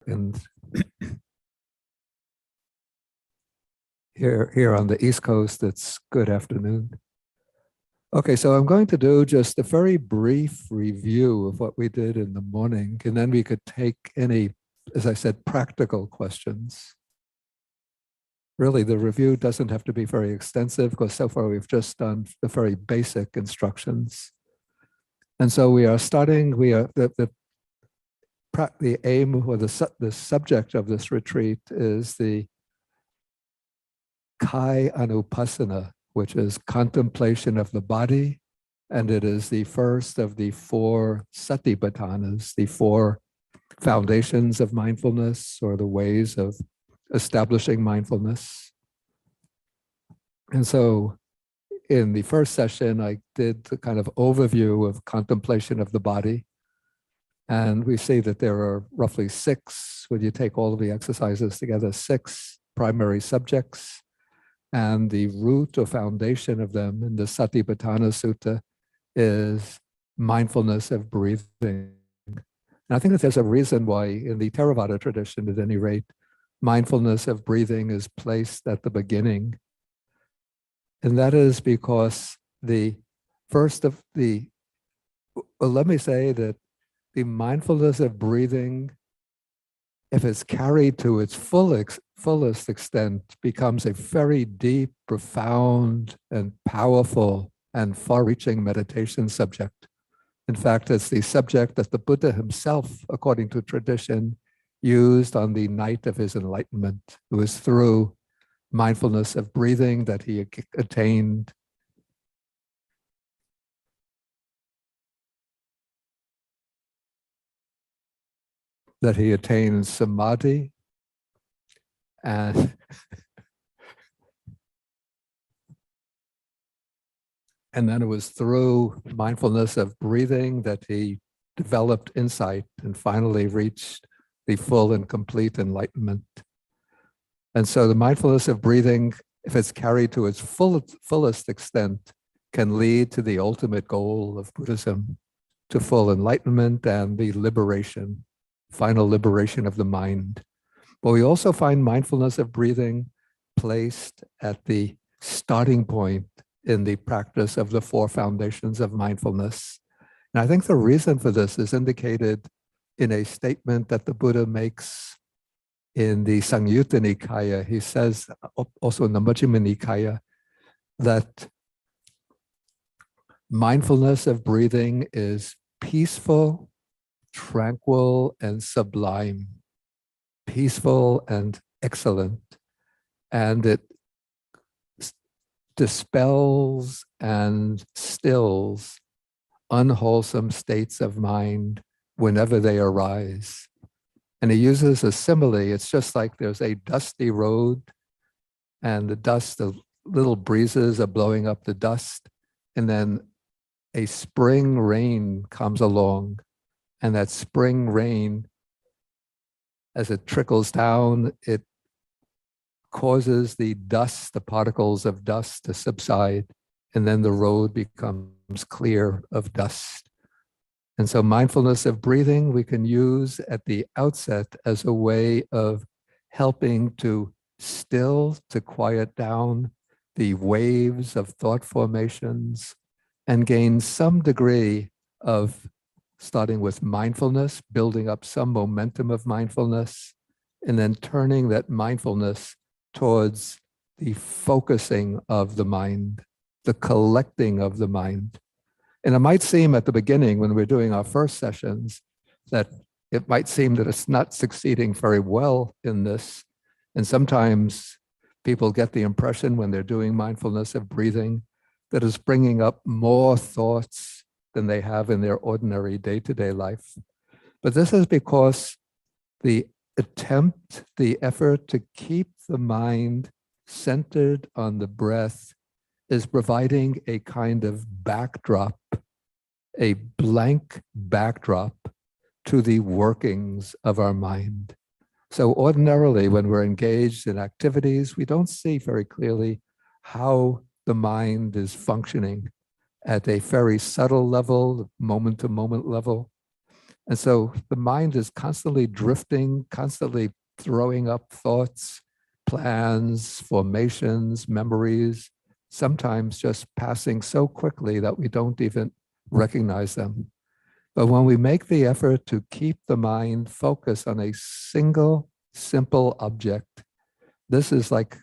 And here on the East Coast, it's good afternoon. Okay, so I'm going to do just a very brief review of what we did in the morning, and then we could take any, as I said, practical questions. Really, the review doesn't have to be very extensive because so far we've just done the very basic instructions. And so we are starting, the aim or the subject of this retreat is the Kai Anupasana, which is contemplation of the body. And it is the first of the 4 Satipatthanas, the 4 foundations of mindfulness or the ways of establishing mindfulness. And so in the first session, I did the kind of overview of contemplation of the body. And we see that there are roughly 6, when you take all of the exercises together, 6 primary subjects. And the root or foundation of them in the Satipatthana Sutta is mindfulness of breathing. And I think that there's a reason why in the Theravada tradition, at any rate, mindfulness of breathing is placed at the beginning. And that is because the first of the, well, let me say that the mindfulness of breathing, if it's carried to its fullest extent, becomes a very deep, profound, and powerful and far-reaching meditation subject. In fact, it's the subject that the Buddha himself, according to tradition, used on the night of his enlightenment. It was through mindfulness of breathing that he attained samadhi, and and then it was through mindfulness of breathing that he developed insight and finally reached the full and complete enlightenment. And so the mindfulness of breathing, if it's carried to its fullest extent, can lead to the ultimate goal of Buddhism, to full enlightenment and the liberation, final liberation of the mind. But we also find mindfulness of breathing placed at the starting point in the practice of the 4 foundations of mindfulness. And I think the reason for this is indicated in a statement that the Buddha makes in the Samyutta Nikaya. He says, also in the Majjhima Nikaya, that mindfulness of breathing is peaceful, tranquil, and sublime. Peaceful and excellent. And it dispels and stills unwholesome states of mind whenever they arise. And he uses a simile. It's just like there's a dusty road and the little breezes are blowing up the dust. And then a spring rain comes along, and that spring rain, as it trickles down, it causes the dust, the particles of dust to subside, and then the road becomes clear of dust. And so mindfulness of breathing we can use at the outset as a way of helping to still, to quiet down the waves of thought formations and gain some degree of starting with mindfulness, building up some momentum of mindfulness, and then turning that mindfulness towards the focusing of the mind, the collecting of the mind. And it might seem at the beginning when we're doing our first sessions that it might seem that it's not succeeding very well in this. And sometimes people get the impression when they're doing mindfulness of breathing that it's bringing up more thoughts than they have in their ordinary day-to-day life. But this is because the attempt, the effort to keep the mind centered on the breath is providing a kind of backdrop, a blank backdrop to the workings of our mind. So ordinarily, when we're engaged in activities, we don't see very clearly how the mind is functioning at a very subtle level, moment-to-moment level. And so the mind is constantly drifting, constantly throwing up thoughts, plans, formations, memories, sometimes just passing so quickly that we don't even recognize them. But when we make the effort to keep the mind focused on a single, simple object, this is like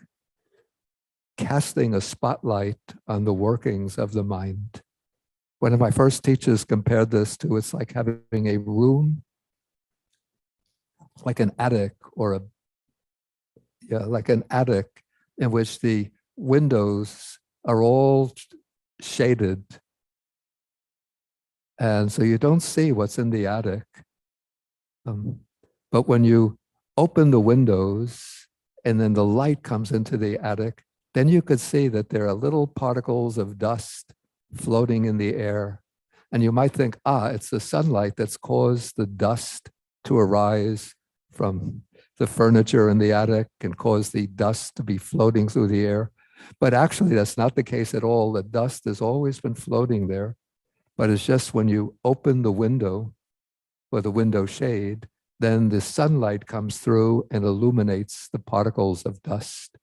casting a spotlight on the workings of the mind. One of my first teachers compared this to it's like having a room, like an attic or like an attic in which the windows are all shaded. And so you don't see what's in the attic. But when you open the windows and then the light comes into the attic, then you could see that there are little particles of dust floating in the air. And you might think, it's the sunlight that's caused the dust to arise from the furniture in the attic and cause the dust to be floating through the air. But actually, that's not the case at all. The dust has always been floating there. But it's just when you open the window or the window shade, then the sunlight comes through and illuminates the particles of dust.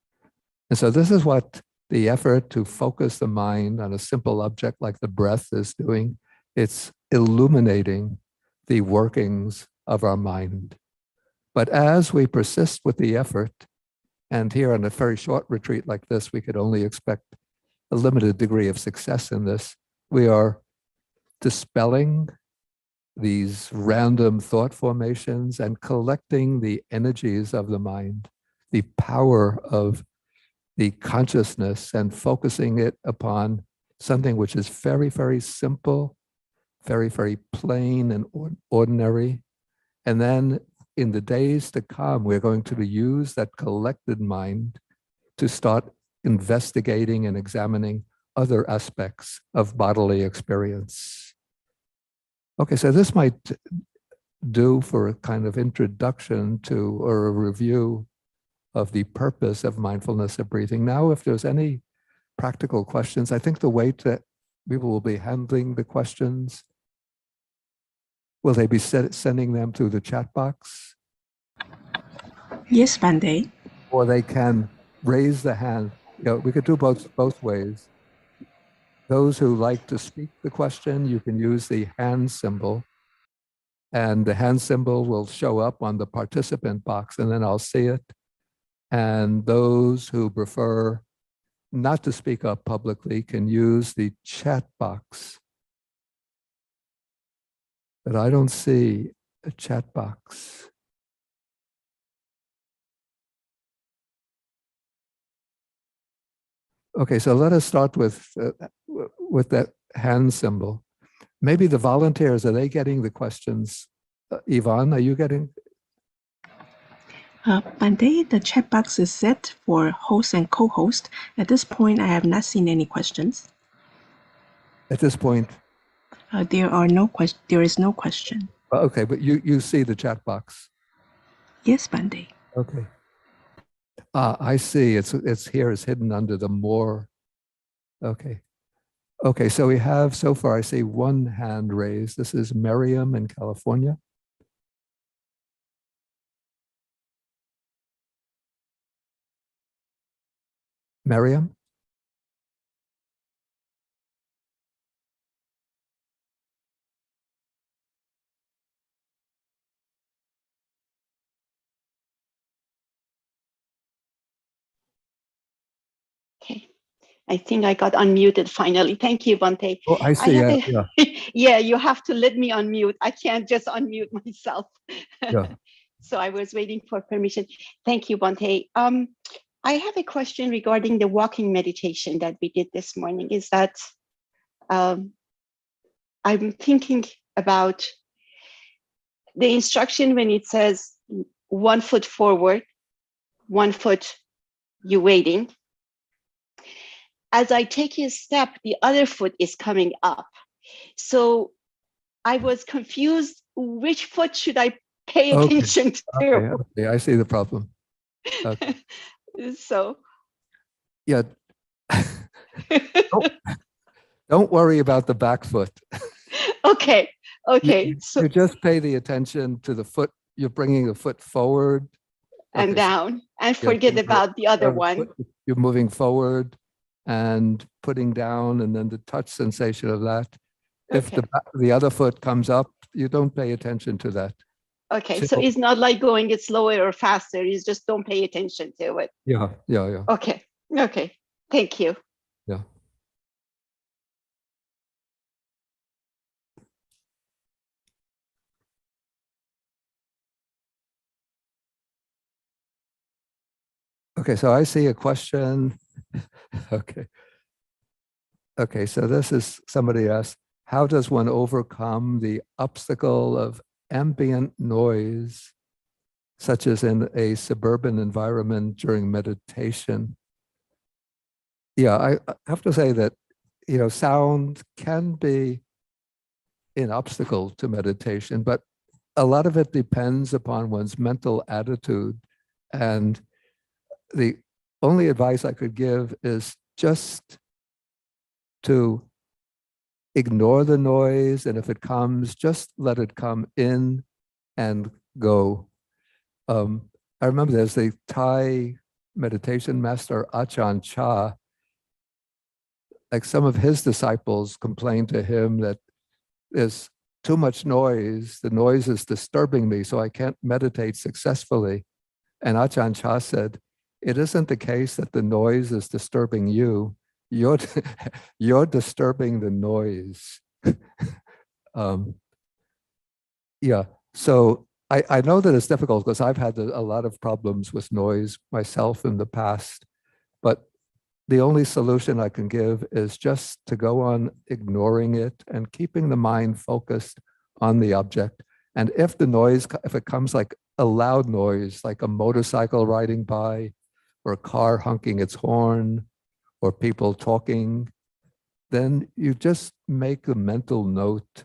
And so this is what the effort to focus the mind on a simple object like the breath is doing. It's illuminating the workings of our mind. But as we persist with the effort, and here on a very short retreat like this, we could only expect a limited degree of success in this, we are dispelling these random thought formations and collecting the energies of the mind, the power of the consciousness, and focusing it upon something which is very, very simple, very, very plain and ordinary. And then in the days to come, we're going to use that collected mind to start investigating and examining other aspects of bodily experience. Okay, so this might do for a kind of introduction to or a review of the purpose of mindfulness of breathing. Now, if there's any practical questions, I think the way that we will be handling the questions, will they be sending them through the chat box? Yes, Bande. Or they can raise the hand. We could do both ways. Those who like to speak the question, you can use the hand symbol, and the hand symbol will show up on the participant box, and then I'll see it. And those who prefer not to speak up publicly can use the chat box. But I don't see a chat box. Okay, so let us start with that hand symbol. Maybe the volunteers, are they getting the questions? Yvonne, are you getting? Bande, the chat box is set for host and co-host. At this point, I have not seen any questions. At this point? There is no question. Okay, but you see the chat box? Yes, Bande. Okay. I see. It's here. It's hidden under the more. Okay. Okay. So we have so far. I see one hand raised. This is Miriam in California. Miriam. Okay, I think I got unmuted finally. Thank you, Bante. Oh, I see. Yeah. Yeah, you have to let me unmute. I can't just unmute myself. Yeah. So I was waiting for permission. Thank you, Bante. I have a question regarding the walking meditation that we did this morning. Is that I'm thinking about the instruction when it says 1 foot forward, 1 foot you waiting. As I take a step, the other foot is coming up. So I was confused. Which foot should I pay attention to? Okay, I see the problem. Okay. So. Yeah. Don't worry about the back foot. Okay. Okay, so You just pay the attention to the foot. You're bringing the foot forward. and Okay, so down, and yeah, forget about the other one. you're moving forward and putting down, and then the touch sensation of that. If Okay. the other foot comes up, you don't pay attention to that. Okay, so Chill. it's not like going it slower or faster. You just don't pay attention to it. Yeah, yeah, yeah, Okay. Okay. Thank you. yeah. Okay, so I see a question. Okay. Okay, so this is somebody asked, how does one overcome the obstacle of ambient noise, such as in a suburban environment during meditation? Yeah, I have to say that, sound can be an obstacle to meditation, but a lot of it depends upon one's mental attitude. And the only advice I could give is just to ignore the noise. And if it comes, just let it come in and go. I remember there's a Thai meditation master, Ajahn Chah. Like some of his disciples complained to him that there's too much noise. The noise is disturbing me, so I can't meditate successfully. And Ajahn Chah said, it isn't the case that the noise is disturbing you. You're, you're disturbing the noise. Yeah, so I know that it's difficult because I've had a lot of problems with noise myself in the past, but the only solution I can give is just to go on ignoring it and keeping the mind focused on the object. And if it comes like a loud noise, like a motorcycle riding by, or a car honking its horn, or people talking, then you just make a mental note,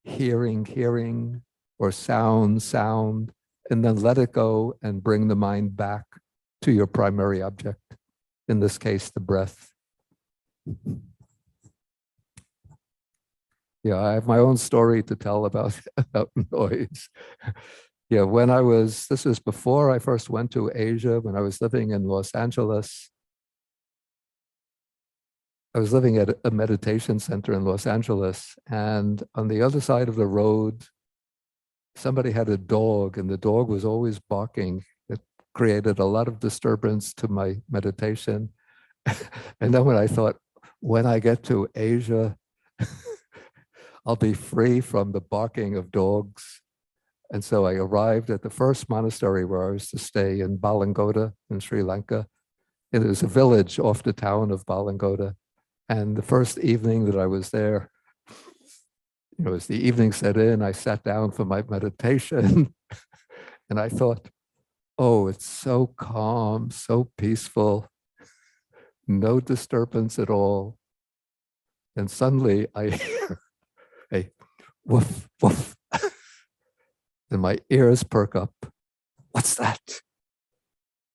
hearing, or sound, and then let it go and bring the mind back to your primary object, in this case, the breath. Yeah, I have my own story to tell about noise. Yeah, this was before I first went to Asia, when I was living in Los Angeles. I was living at a meditation center in Los Angeles, and on the other side of the road, somebody had a dog, and the dog was always barking. It created a lot of disturbance to my meditation. And then when I thought, when I get to Asia, I'll be free from the barking of dogs. And so I arrived at the first monastery where I was to stay in Balangoda in Sri Lanka. It was a village off the town of Balangoda. And the first evening that I was there, as the evening set in, I sat down for my meditation. And I thought, oh, it's so calm, so peaceful, no disturbance at all. And suddenly I hear a woof, woof. And my ears perk up. What's that?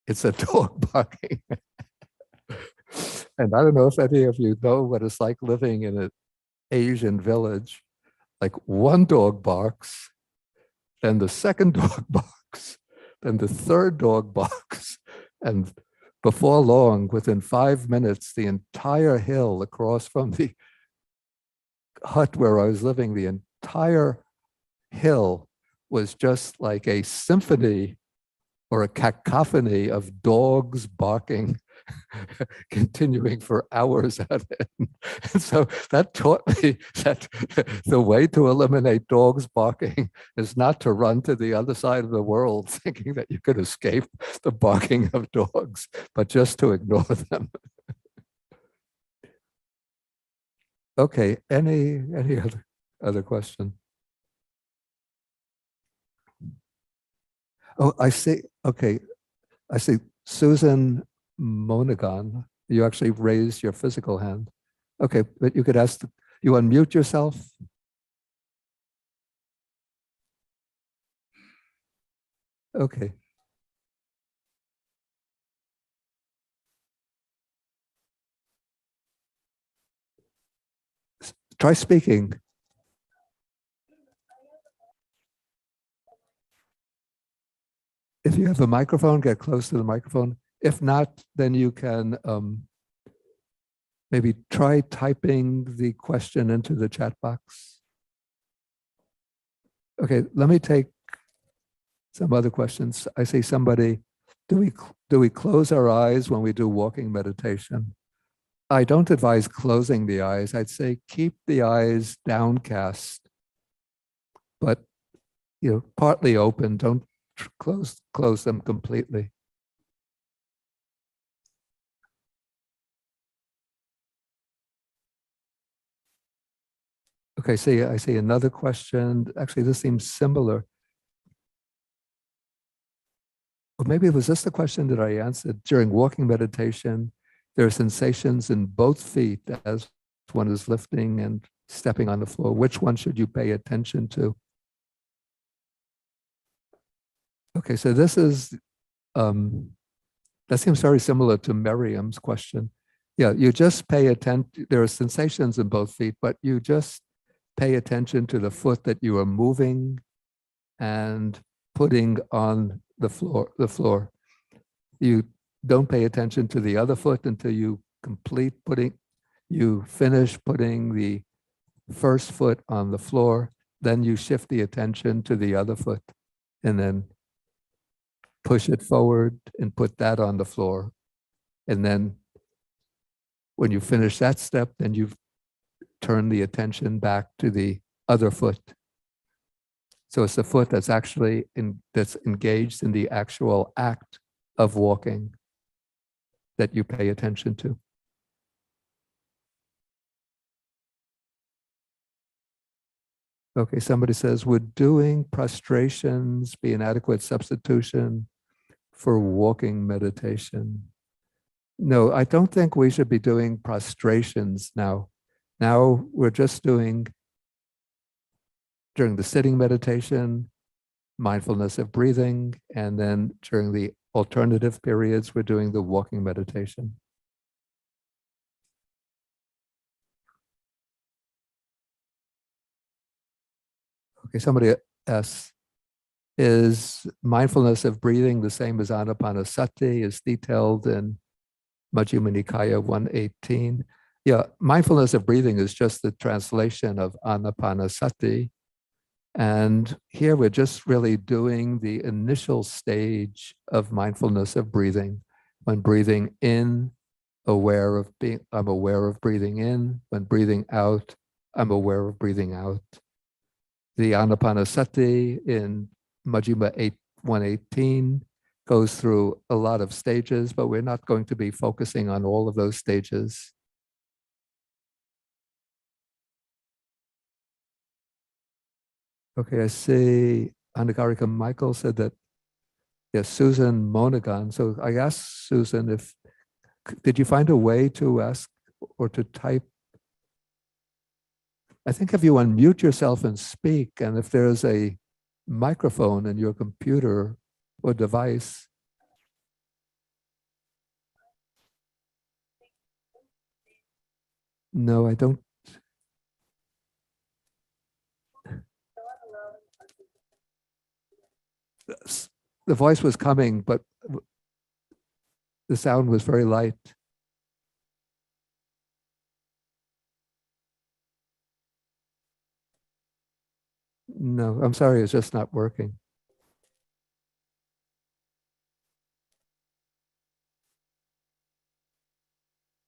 It's a dog barking. And I don't know if any of you know what it's like living in an Asian village. Like one dog barks, then the second dog barks, then the third dog barks. And before long, within 5 minutes, the entire hill across from the hut where I was living, the entire hill was just like a symphony or a cacophony of dogs barking, continuing for hours at it. And so that taught me that the way to eliminate dogs barking is not to run to the other side of the world thinking that you could escape the barking of dogs, but just to ignore them. Okay, any other question? Oh, I see. Okay, I see. Susan Monaghan, you actually raised your physical hand. Okay, but you could ask, you unmute yourself. Okay. Try speaking. if you have a microphone, get close to the microphone. If not, then you can maybe try typing the question into the chat box. Okay, let me take some other questions. I see somebody, do we close our eyes when we do walking meditation? I don't advise closing the eyes. I'd say keep the eyes downcast, but partly open. Don't close them completely. Okay, I see another question. Actually, this seems similar. Or maybe was this the question that I answered? During walking meditation, there are sensations in both feet as one is lifting and stepping on the floor. Which one should you pay attention to? Okay, so this is, that seems very similar to Miriam's question. Yeah, you just pay attention. There are sensations in both feet, but you just pay attention to the foot that you are moving and putting on the floor. You don't pay attention to the other foot until you finish putting the first foot on the floor. Then you shift the attention to the other foot and then push it forward and put that on the floor. And then when you finish that step, then you turn the attention back to the other foot. So it's the foot that's actually that's engaged in the actual act of walking that you pay attention to. Okay, somebody says, would doing prostrations be an adequate substitution for walking meditation? No, I don't think we should be doing prostrations now. Now we're just doing, during the sitting meditation, mindfulness of breathing, and then during the alternative periods, we're doing the walking meditation. Okay, somebody asks, is mindfulness of breathing the same as anapanasati, is detailed in Majjhima Nikaya 118? Yeah, mindfulness of breathing is just the translation of anapanasati. And here we're just really doing the initial stage of mindfulness of breathing. When breathing in, I'm aware of breathing in. When breathing out, I'm aware of breathing out. The anapanasati in Majjhima 118 goes through a lot of stages, but we're not going to be focusing on all of those stages. Okay, I see Anagarika Michael said that, yes, Susan Monaghan. So I asked Susan did you find a way to ask or to type? I think if you unmute yourself and speak, and if there's a microphone in your computer or device. No, I don't. The voice was coming, but the sound was very light. No, I'm sorry, it's just not working.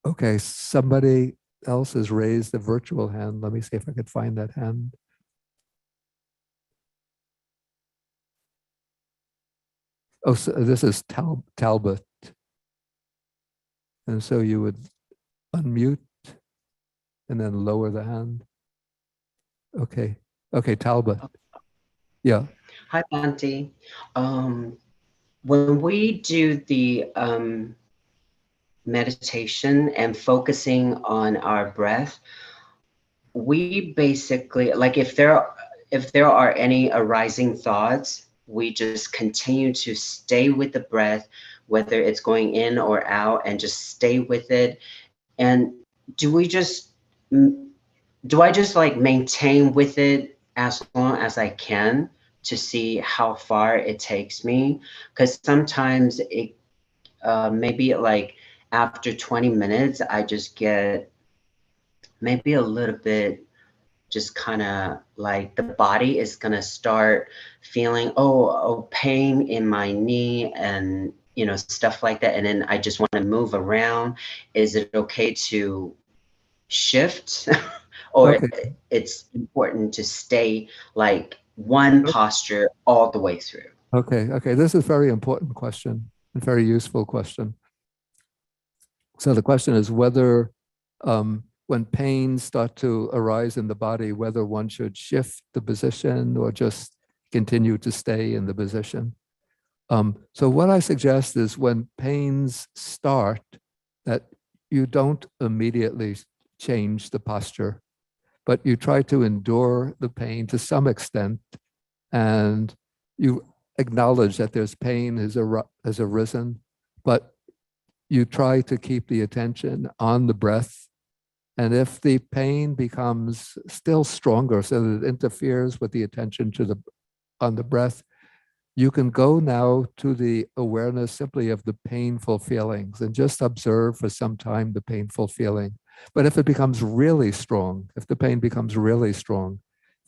Okay, somebody else has raised a virtual hand. Let me see if I could find that hand. Oh, so this is Talbot. And so you would unmute and then lower the hand. Okay. Okay, Talbot. Yeah. Hi, Bhante. When we do the meditation and focusing on our breath, we basically, like if there are any arising thoughts, we just continue to stay with the breath, whether it's going in or out, and just stay with it. And do I just like maintain with it as long as I can, to see how far it takes me, because sometimes it maybe like after 20 minutes I just get maybe a little bit just kind of like the body is going to start feeling pain in my knee and stuff like that, and then I just want to move around. Is it okay to shift or Okay. it's important to stay like one posture all the way through? Okay. This is a very important question and very useful question. So the question is whether when pains start to arise in the body, whether one should shift the position or just continue to stay in the position. So what I suggest is when pains start, that you don't immediately change the posture, but you try to endure the pain to some extent, and you acknowledge that there's pain has arisen, but you try to keep the attention on the breath. And if the pain becomes still stronger, so that it interferes with the attention on the breath, you can go now to the awareness simply of the painful feelings and just observe for some time the painful feeling. But if it becomes really strong, if the pain becomes really strong,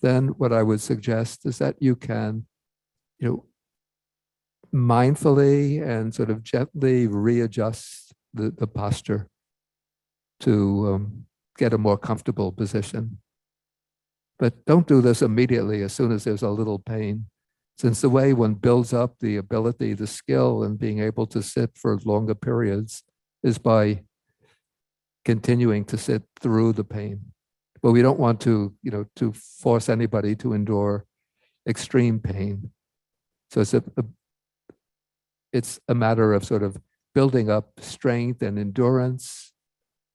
then what I would suggest is that you can, mindfully and sort of gently readjust the posture to get a more comfortable position. But don't do this immediately as soon as there's a little pain, since the way one builds up the ability, the skill in being able to sit for longer periods is by continuing to sit through the pain. But we don't want to, to force anybody to endure extreme pain. So it's a matter of sort of building up strength and endurance.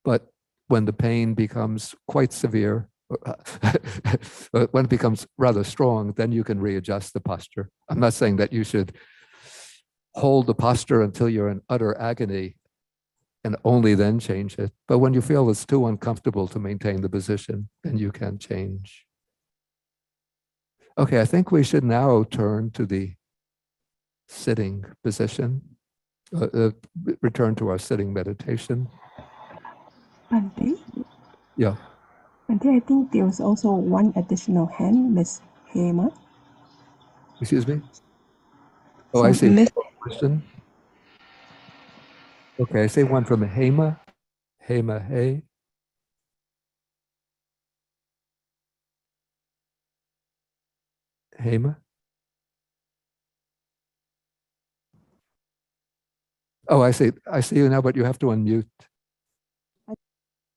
But when the pain becomes quite severe, when it becomes rather strong, then you can readjust the posture. I'm not saying that you should hold the posture until you're in utter agony and only then change it. But when you feel it's too uncomfortable to maintain the position, then you can change. Okay, I think we should now turn to the sitting position, return to our sitting meditation. Bhante? Yeah. Bhante, I think there was also one additional hand, Miss Hema. Excuse me? Oh, So I see. Miss Question. Okay, I see one from Hema. Hema, hey. Hema. Oh, I see. I see you now, but you have to unmute.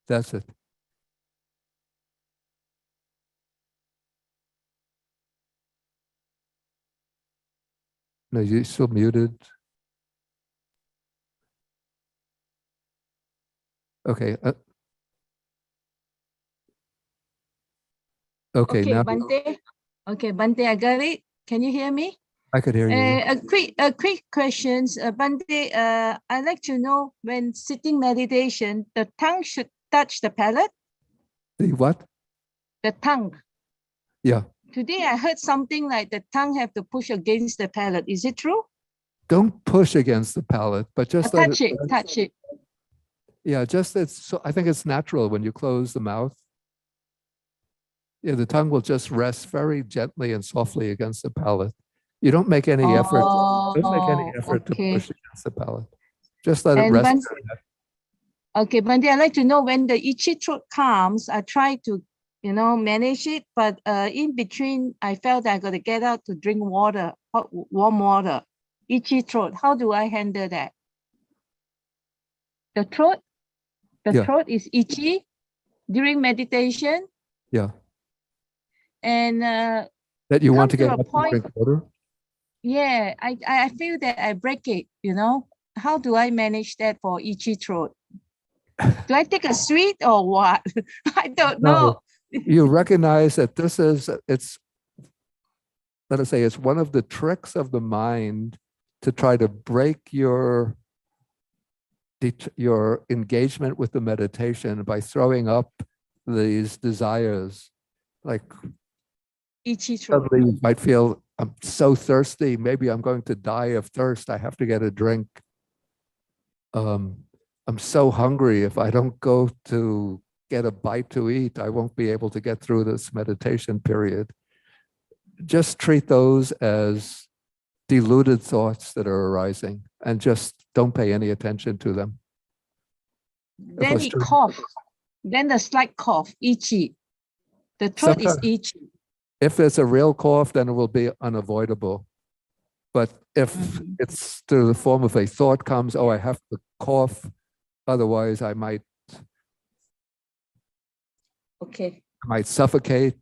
That's it. No, you're still muted. Okay. Okay, now Bhante. Okay, Bhante, I got it. Can you hear me? I could hear you. A quick question, Bhante. I'd like to know, when sitting meditation, the tongue should touch the palate. The what? The tongue. Yeah. Today I heard something like the tongue have to push against the palate. Is it true? Don't push against the palate, but just touch it. Touch it. Yeah, just so I think it's natural when you close the mouth. Yeah, the tongue will just rest very gently and softly against the palate. You don't make any effort. Don't make any effort to push against the palate. Just let it rest. Okay, Bhante, I'd like to know, when the itchy throat comes, I try to, manage it, but in between, I felt I got to get out to drink water, hot, warm water. Itchy throat. How do I handle that? The throat is itchy during meditation. Yeah. And that you want to get up to drink water? Yeah, I feel that I break it, How do I manage that for itchy throat? Do I take a sweet or what? I don't know. You recognize that let us say, it's one of the tricks of the mind to try to break your engagement with the meditation by throwing up these desires. Like itchy throat. suddenly you might feel I'm so thirsty. Maybe I'm going to die of thirst. I have to get a drink. I'm so hungry. If I don't go to get a bite to eat, I won't be able to get through this meditation period. Just treat those as deluded thoughts that are arising and just don't pay any attention to them. Then he cough. Then the slight cough, itchy. The throat is itchy. If there's a real cough, then it will be unavoidable. But if it's to the form of a thought comes, oh, I have to cough, otherwise I might suffocate,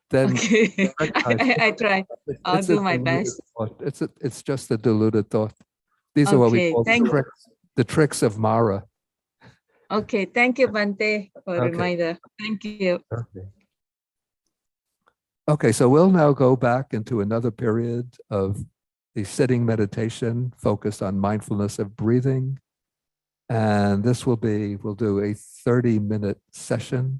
then okay. I try. I'll do my best. It's just a deluded thought. These are what we call the tricks of Mara. Okay, thank you, Bhante, for the reminder. Thank you. Okay, so we'll now go back into another period of the sitting meditation focused on mindfulness of breathing. And this will be, we'll do a 30-minute session.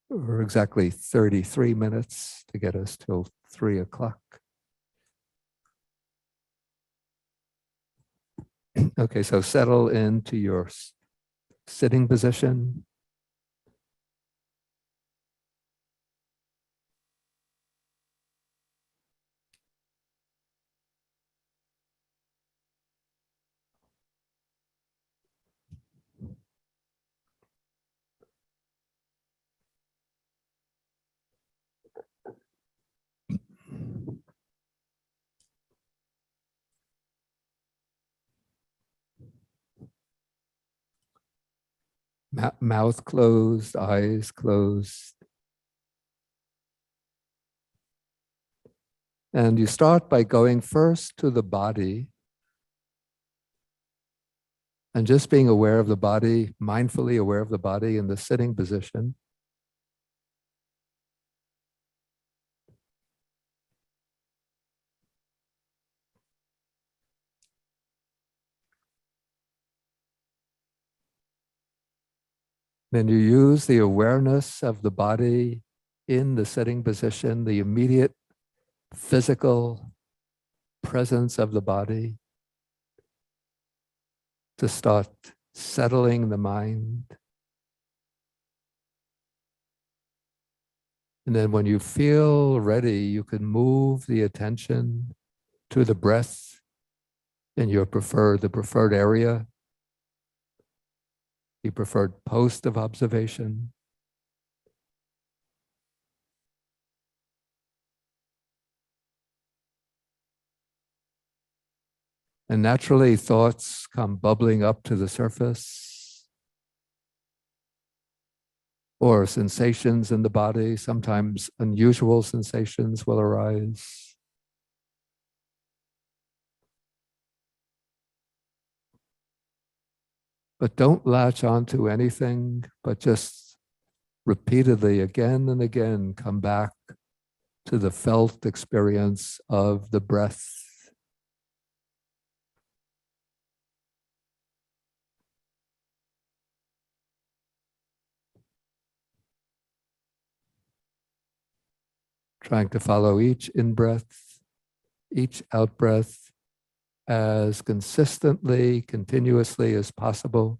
Or exactly 33 minutes to get us till 3 o'clock. Okay, so settle into your sitting position. Mouth closed, eyes closed. And you start by going first to the body and just being aware of the body, mindfully aware of the body in the sitting position. Then you use the awareness of the body in the sitting position, the immediate physical presence of the body, to start settling the mind. And then when you feel ready, you can move the attention to the breath in your the preferred area, the preferred post of observation. And naturally, thoughts come bubbling up to the surface, or sensations in the body. Sometimes unusual sensations will arise. But don't latch onto anything, but just repeatedly, again and again, come back to the felt experience of the breath. Trying to follow each in-breath, each out-breath as consistently, continuously as possible,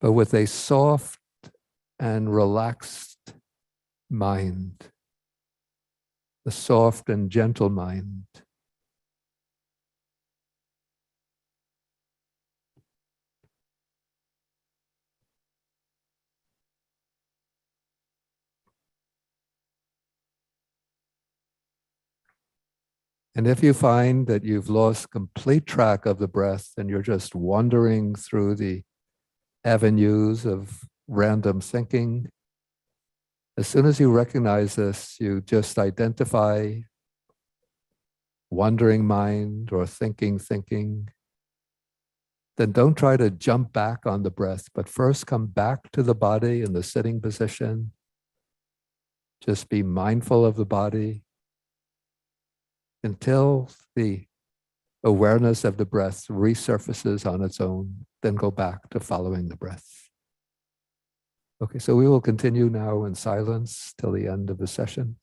but with a soft and relaxed mind, a soft and gentle mind. And if you find that you've lost complete track of the breath and you're just wandering through the avenues of random thinking, as soon as you recognize this, you just identify wandering mind or thinking. Then don't try to jump back on the breath, but first come back to the body in the sitting position. Just be mindful of the body until the awareness of the breath resurfaces on its own, then go back to following the breath. Okay, so we will continue now in silence till the end of the session.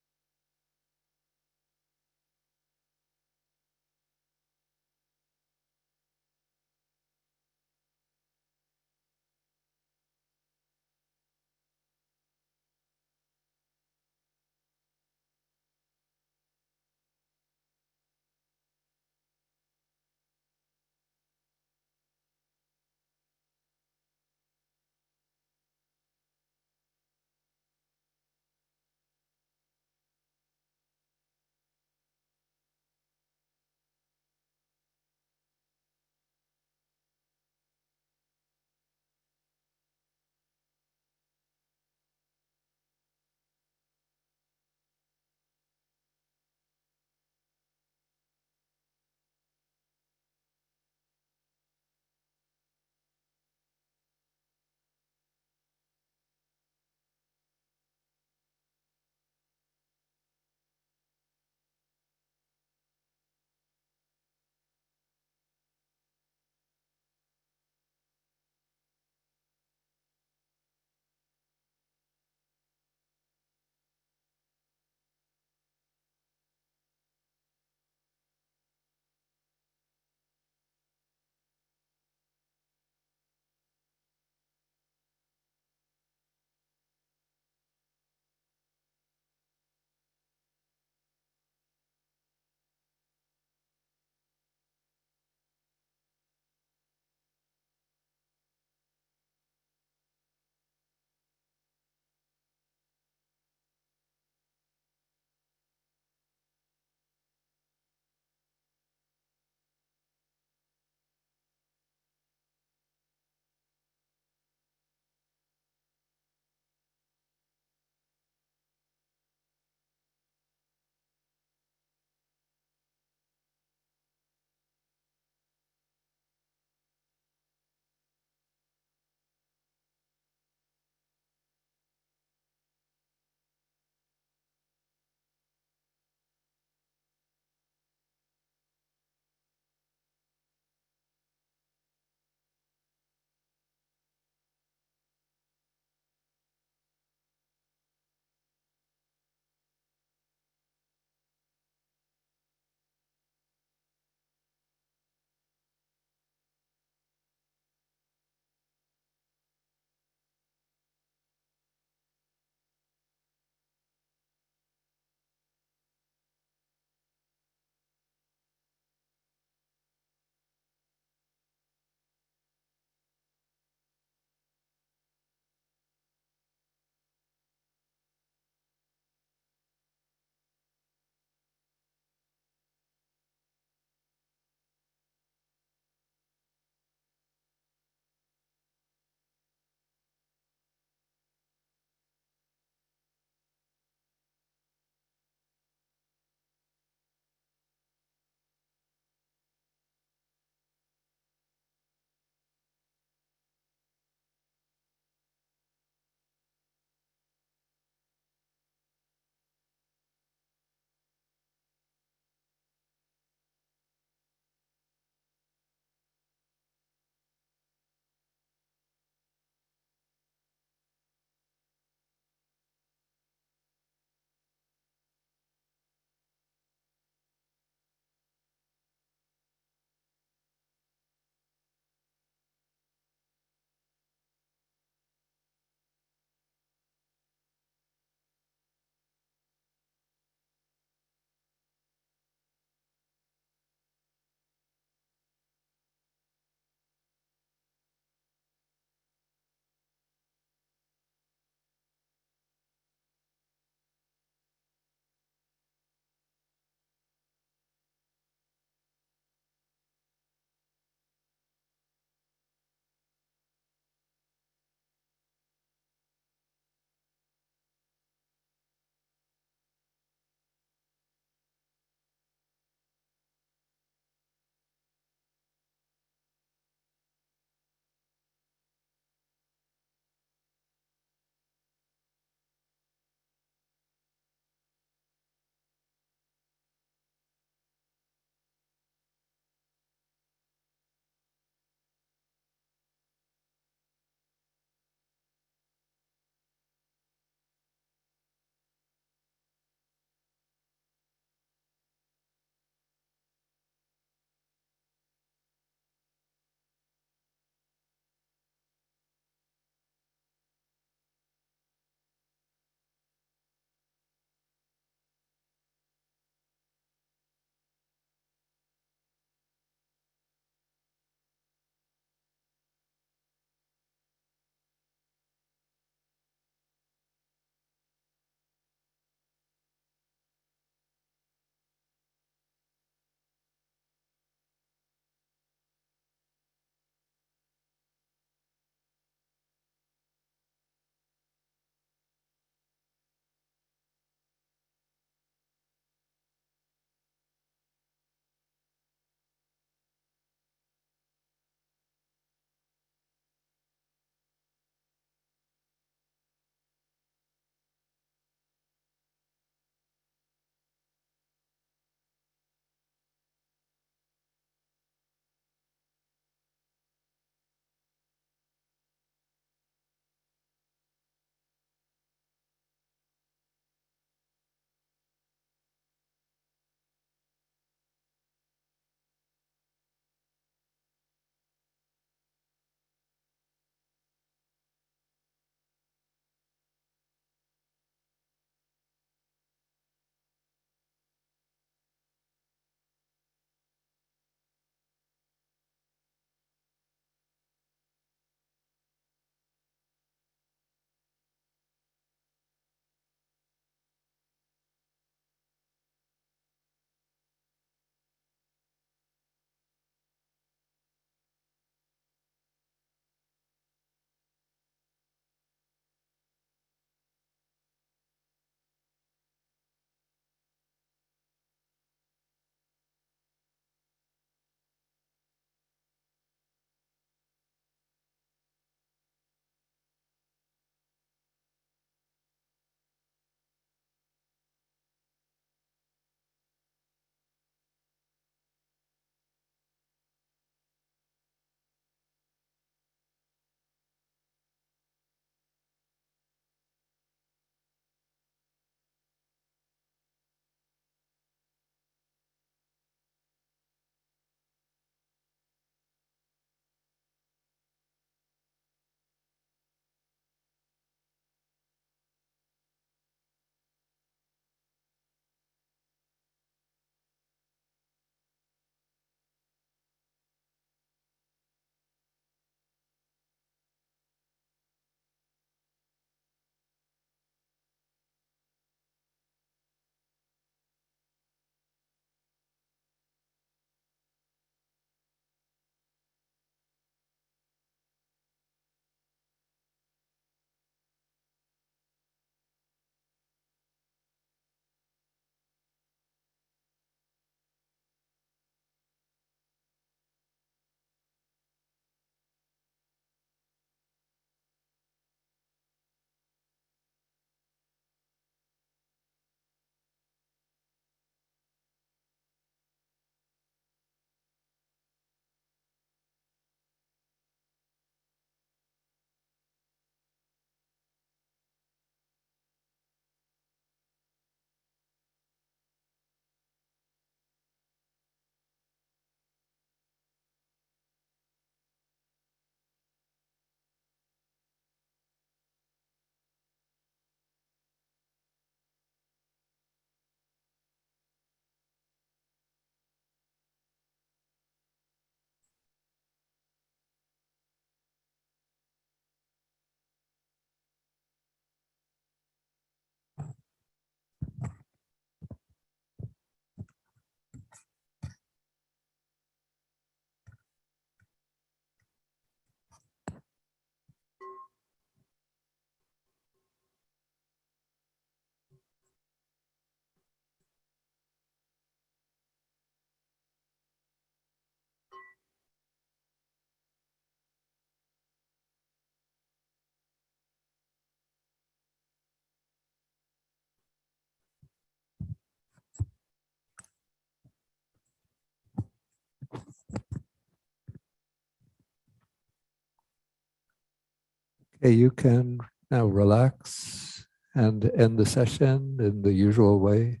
Okay, you can now relax and end the session in the usual way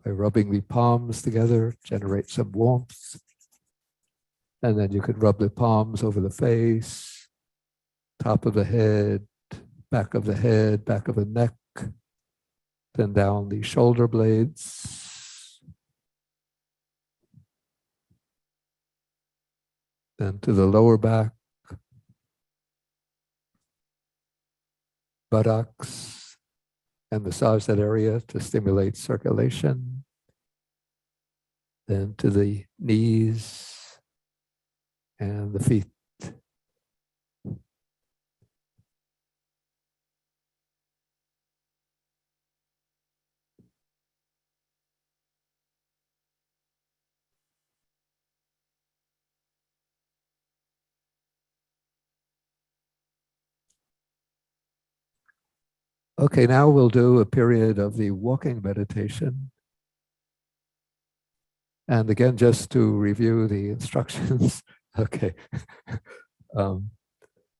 by rubbing the palms together, generate some warmth. And then you could rub the palms over the face, top of the head, back of the head, back of the neck, then down the shoulder blades, then to the lower back, buttocks, and massage that area to stimulate circulation. Then to the knees and the feet. Okay, now we'll do a period of the walking meditation. And again, just to review the instructions. Okay.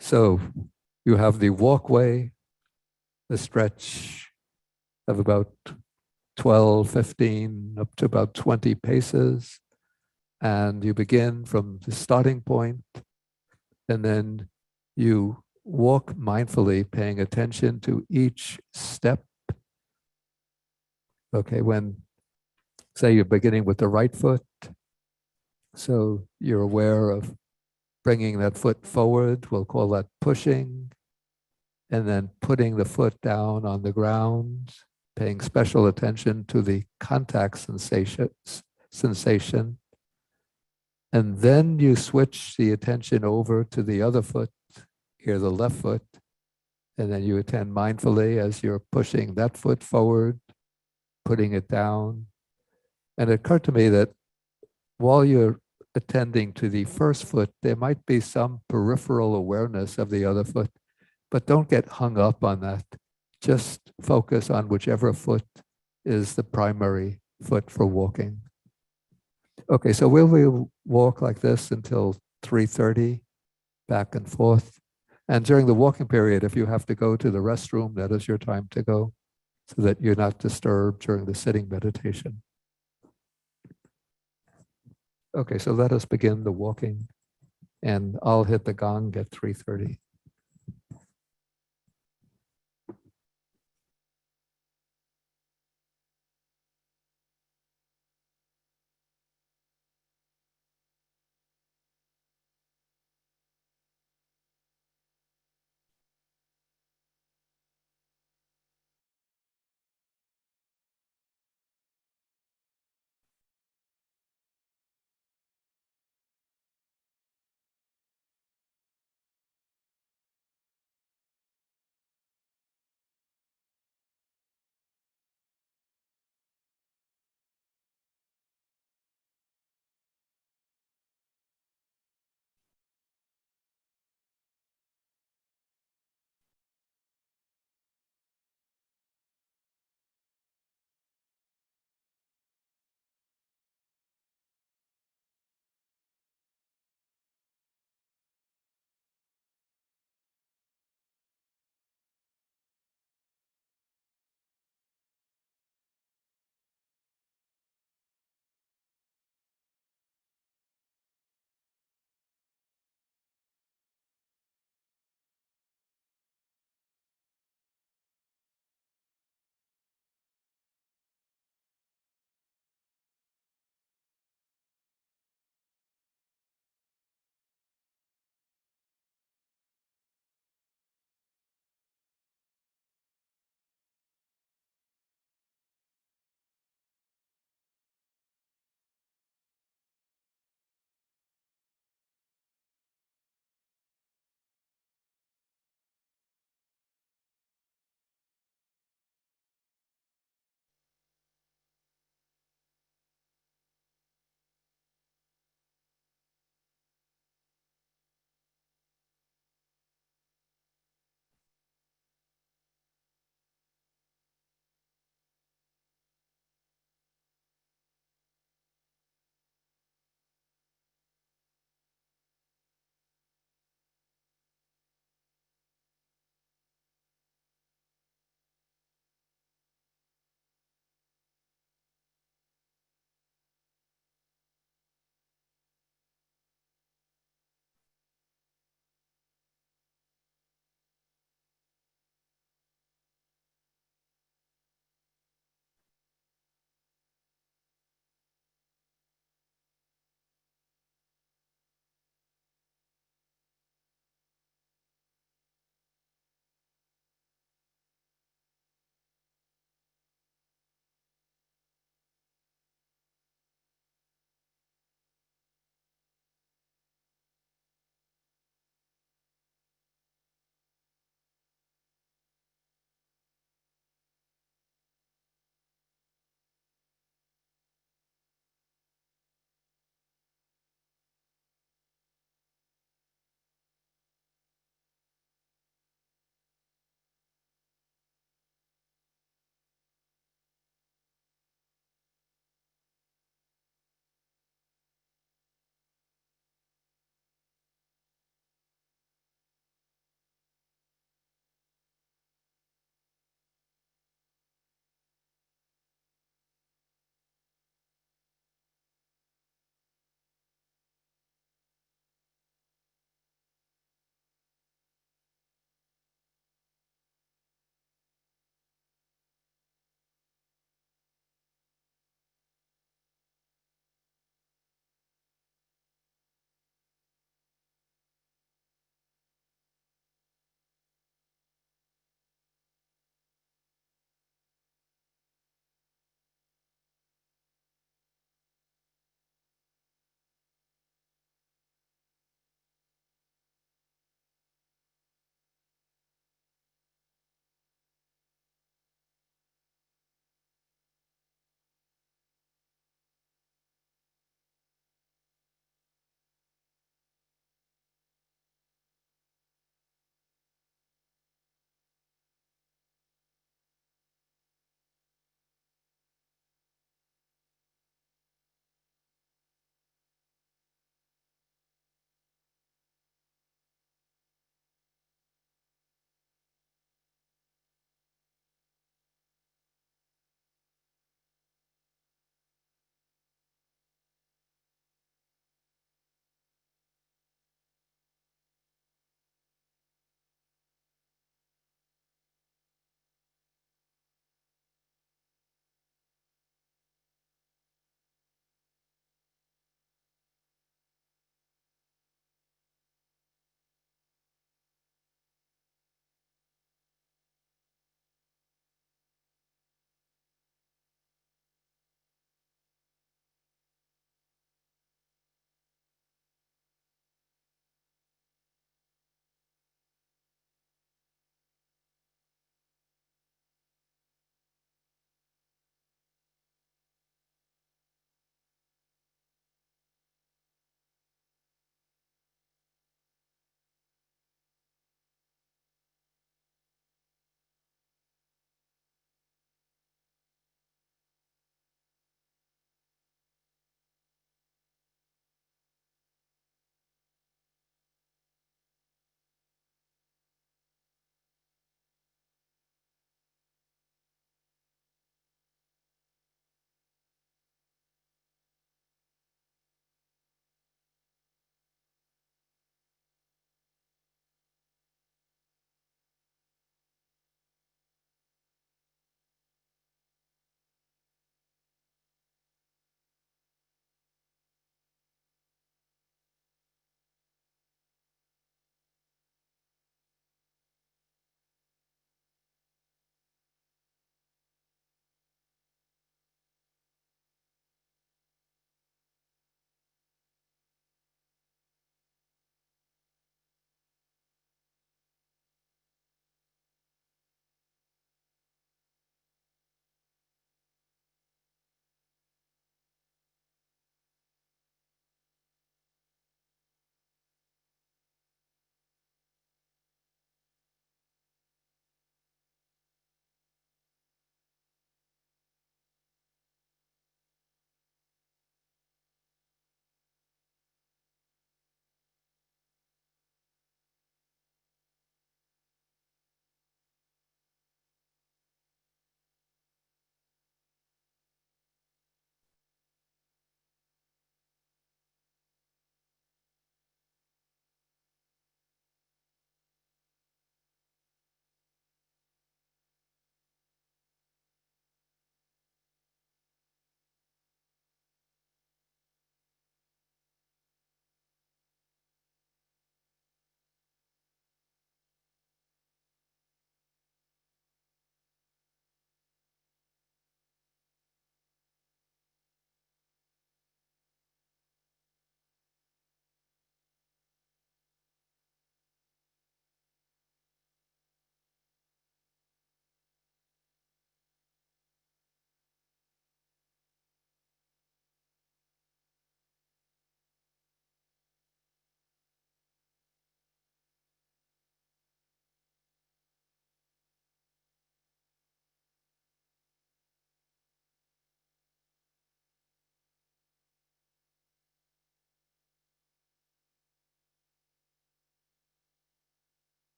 So you have the walkway, the stretch of about 12, 15, up to about 20 paces. And you begin from the starting point, and then you walk mindfully, paying attention to each step. Okay, when, say, you're beginning with the right foot, so you're aware of bringing that foot forward, we'll call that pushing, and then putting the foot down on the ground, paying special attention to the contact sensation. And then you switch the attention over to the other foot, here the left foot, and then you attend mindfully as you're pushing that foot forward, putting it down. And it occurred to me that while you're attending to the first foot, there might be some peripheral awareness of the other foot, but don't get hung up on that. Just focus on whichever foot is the primary foot for walking. Okay, so we'll walk like this until 3:30, back and forth. And during the walking period, if you have to go to the restroom, that is your time to go, so that you're not disturbed during the sitting meditation. Okay, so let us begin the walking, and I'll hit the gong at 3:30.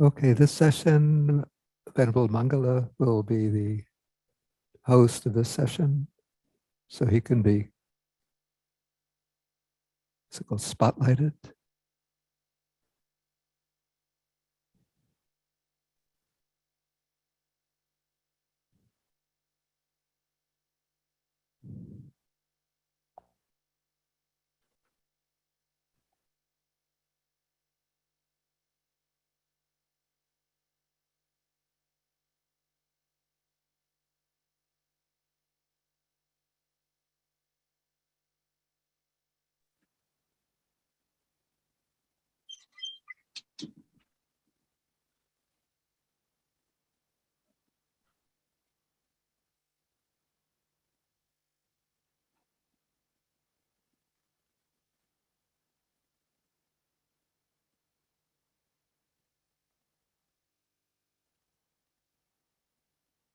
Okay, this session, Venerable Mangala will be the host of this session, so he can be spotlighted.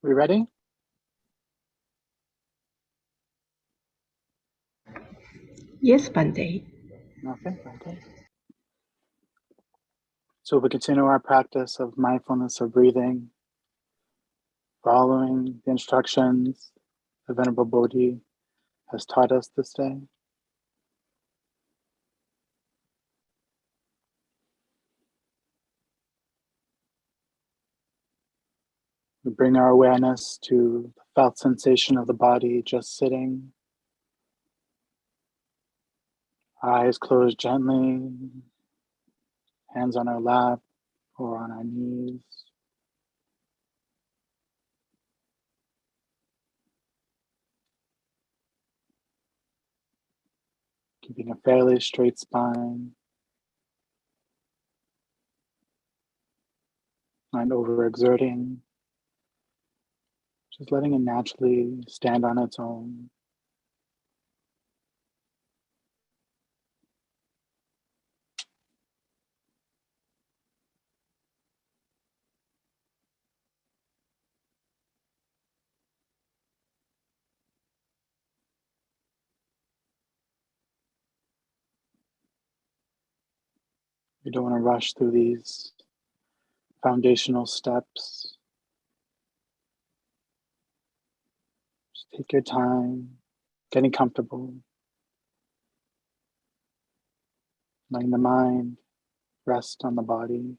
We ready? Yes, Bante. Okay. So we continue our practice of mindfulness of breathing, following the instructions the Venerable Bodhi has taught us this day. We bring our awareness to the felt sensation of the body just sitting, eyes closed gently, hands on our lap or on our knees. Keeping a fairly straight spine, not overexerting, just letting it naturally stand on its own. You don't want to rush through these foundational steps. Just take your time, getting comfortable, letting the mind rest on the body,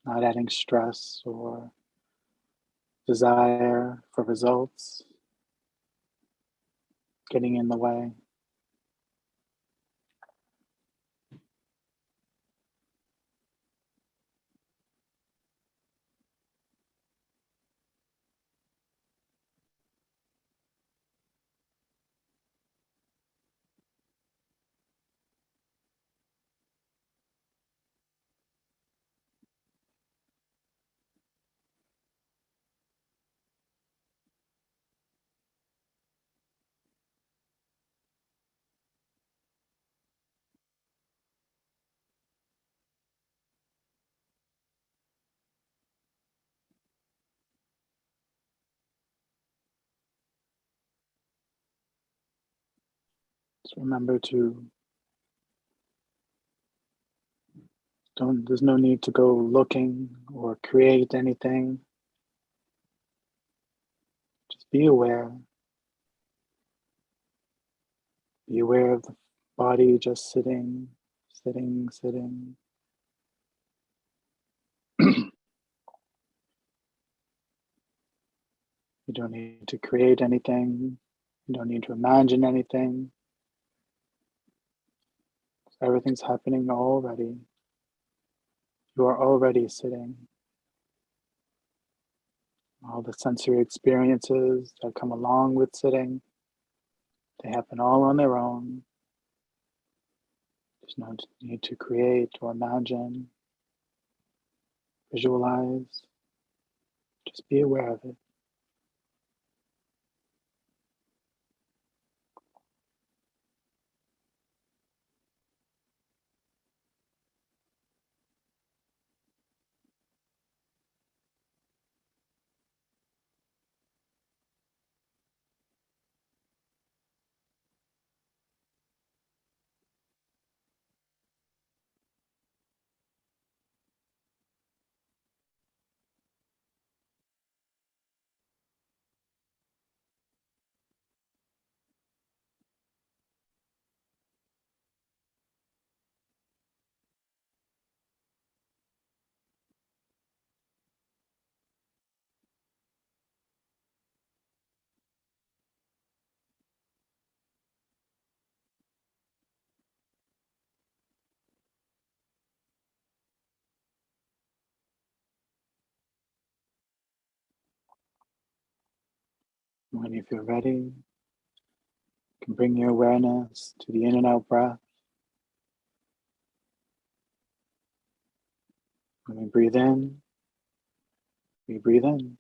not adding stress or desire for results getting in the way. Just remember there's no need to go looking or create anything. Just be aware. Be aware of the body just sitting. You don't need to create anything. You don't need to imagine anything. Everything's happening already. You are already sitting. All the sensory experiences that come along with sitting, they happen all on their own. There's no need to create or imagine, visualize. Just be aware of it. When you feel ready, you can bring your awareness to the in and out breath. When we breathe in, we breathe in.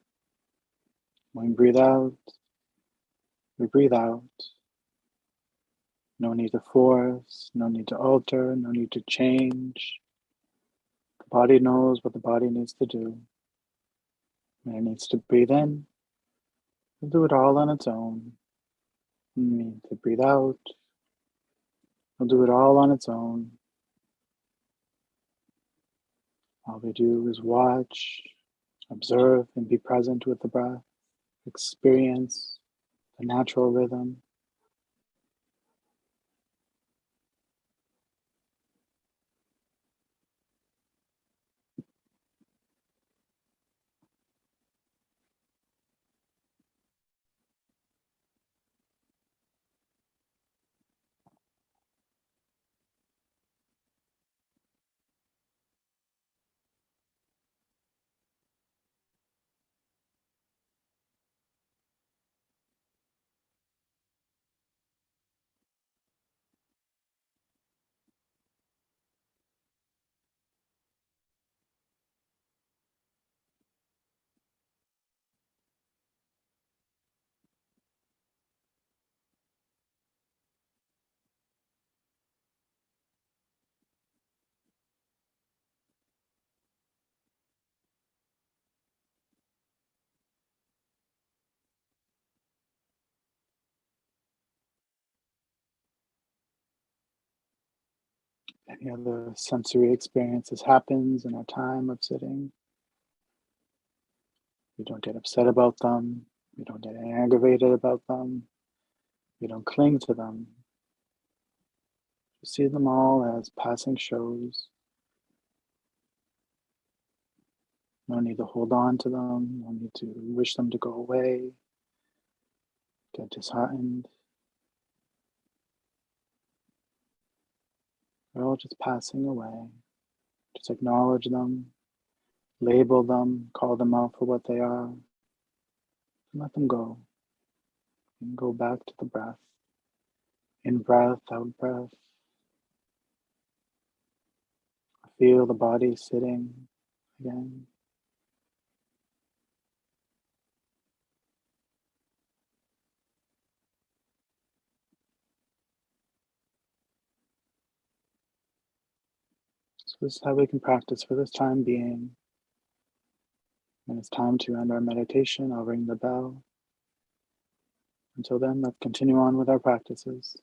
When we breathe out, we breathe out. No need to force, no need to alter, no need to change. The body knows what the body needs to do. When it needs to breathe in, it'll do it all on its own. When we need to breathe out, it'll do it all on its own. All we do is watch, observe, and be present with the breath. Experience the natural rhythm. Any other sensory experiences happens in our time of sitting. We don't get upset about them. We don't get aggravated about them. We don't cling to them. We see them all as passing shows. No need to hold on to them. No need to wish them to go away. Get disheartened. They're all just passing away. Just acknowledge them, label them, call them out for what they are, and let them go. And go back to the breath. In breath, out breath. Feel the body sitting again. So this is how we can practice for this time being. When it's time to end our meditation, I'll ring the bell. Until then, let's continue on with our practices.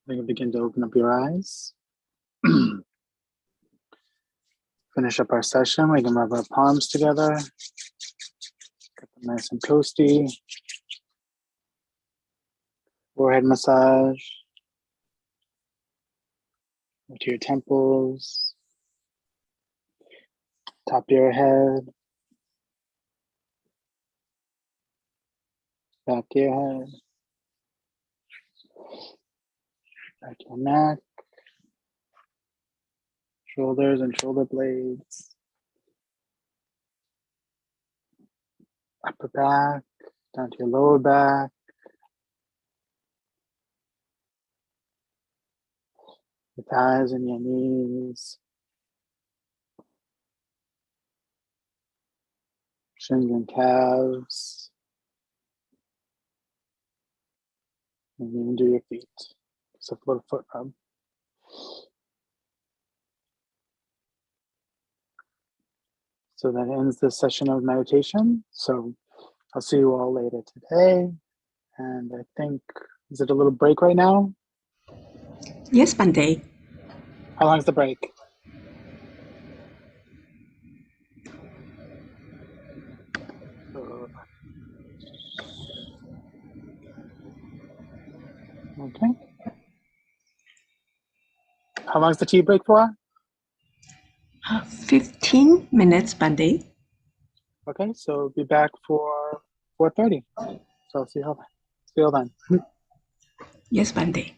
Then you begin to open up your eyes. Finish up our session. We can rub our palms together. Get them nice and toasty. Forehead massage. To your temples. Top of your head. Back of your head. Back of your neck. Shoulders and shoulder blades. Upper back. Down to your lower back. Your thighs and your knees. Shins and calves. And even do your feet. Just a little foot rub. So that ends this session of meditation. So I'll see you all later today. And I think, is it a little break right now? Yes, Bante. How long is the break? Okay. How long is the tea break for? 15 minutes, Bante. Okay, so be back for 4:30. So I'll see you then. Yes, Bante.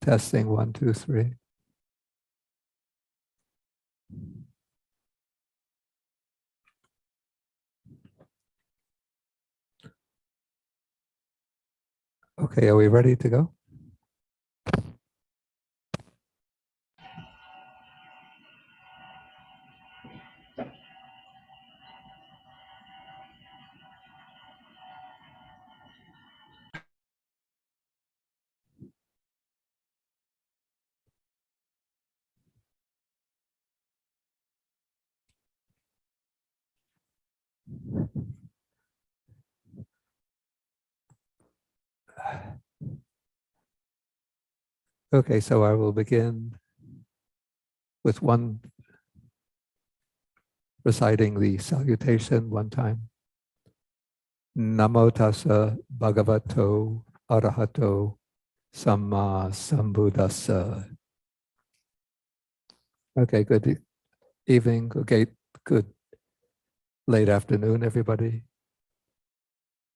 Testing 1, 2, 3. Okay, are we ready to go? Okay, so I will begin with reciting the salutation one time. Namo tassa bhagavato arahato samma sambuddhassa. Okay, good evening. Okay, good late afternoon, everybody.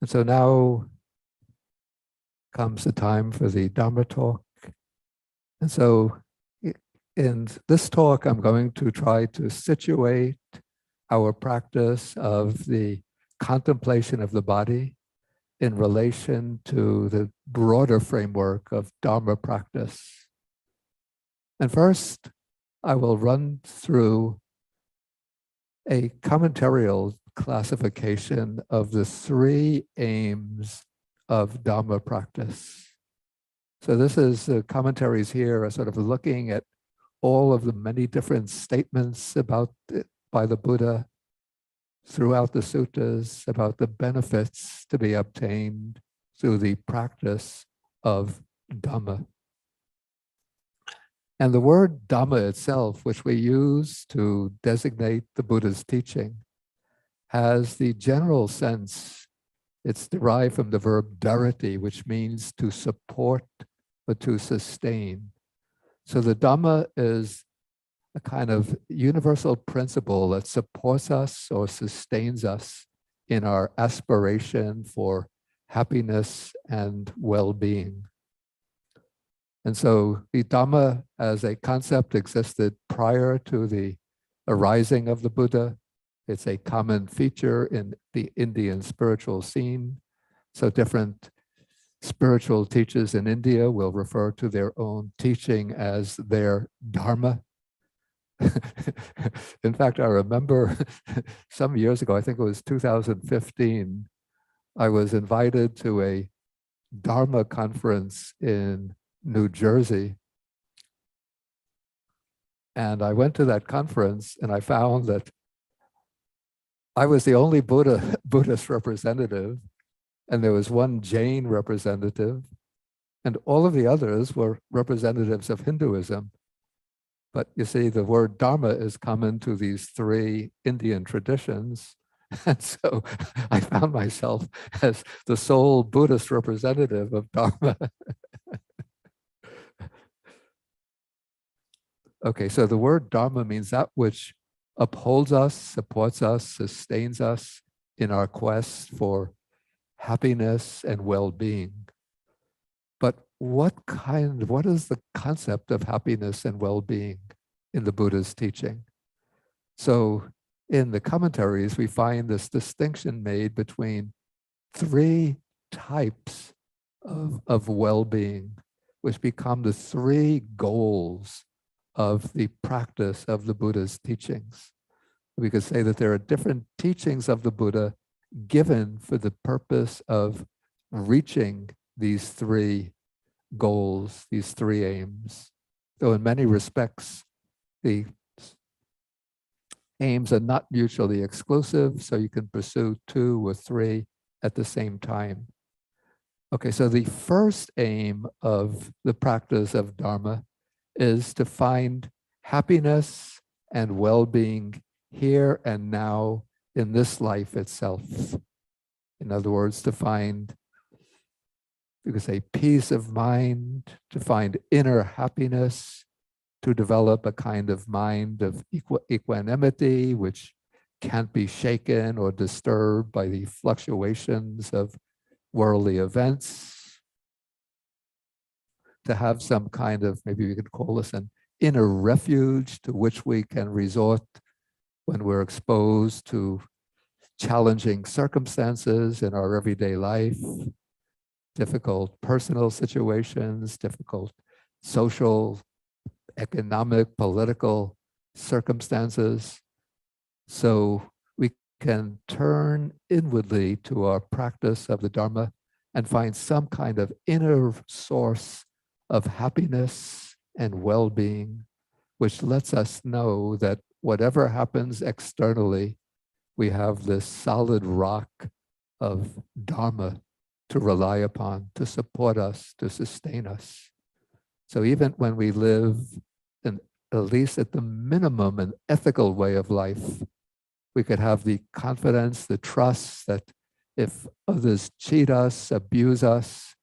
And so now comes the time for the Dharma talk. And so in this talk, I'm going to try to situate our practice of the contemplation of the body in relation to the broader framework of Dharma practice. And first, I will run through a commentarial classification of the three aims of Dharma practice. So this is the commentaries here are sort of looking at all of the many different statements about it by the Buddha throughout the suttas about the benefits to be obtained through the practice of Dhamma. And the word Dhamma itself, which we use to designate the Buddha's teaching, has the general sense, it's derived from the verb dharati, which means to support or to sustain. So the Dhamma is a kind of universal principle that supports us or sustains us in our aspiration for happiness and well-being. And so the Dhamma as a concept existed prior to the arising of the Buddha. It's a common feature in the Indian spiritual scene. So different spiritual teachers in India will refer to their own teaching as their Dharma. In fact, I remember some years ago, I think it was 2015, I was invited to a Dharma conference in New Jersey. And I went to that conference and I found that I was the only Buddhist representative, and there was one Jain representative, and all of the others were representatives of Hinduism. But you see, the word Dharma is common to these three Indian traditions. And so I found myself as the sole Buddhist representative of Dharma. Okay, so the word Dharma means that which upholds us, supports us, sustains us in our quest for happiness and well-being. But what is the concept of happiness and well-being in the Buddha's teaching? So in the commentaries, we find this distinction made between three types of well-being, which become the three goals of the practice of the Buddha's teachings. We could say that there are different teachings of the Buddha given for the purpose of reaching these three goals, these three aims. Though in many respects, the aims are not mutually exclusive, so you can pursue two or three at the same time. Okay, so the first aim of the practice of Dharma is to find happiness and well-being here and now in this life itself. In other words, to find, you could say, peace of mind, to find inner happiness, to develop a kind of mind of equanimity, which can't be shaken or disturbed by the fluctuations of worldly events, to have some kind of, maybe we could call this an inner refuge to which we can resort when we're exposed to challenging circumstances in our everyday life, difficult personal situations, difficult social, economic, political circumstances. So we can turn inwardly to our practice of the Dharma and find some kind of inner source of happiness and well-being, which lets us know that whatever happens externally, we have this solid rock of Dharma to rely upon, to support us, to sustain us. So even when we live, in, at least at the minimum, an ethical way of life, we could have the confidence, the trust that if others cheat us, abuse us,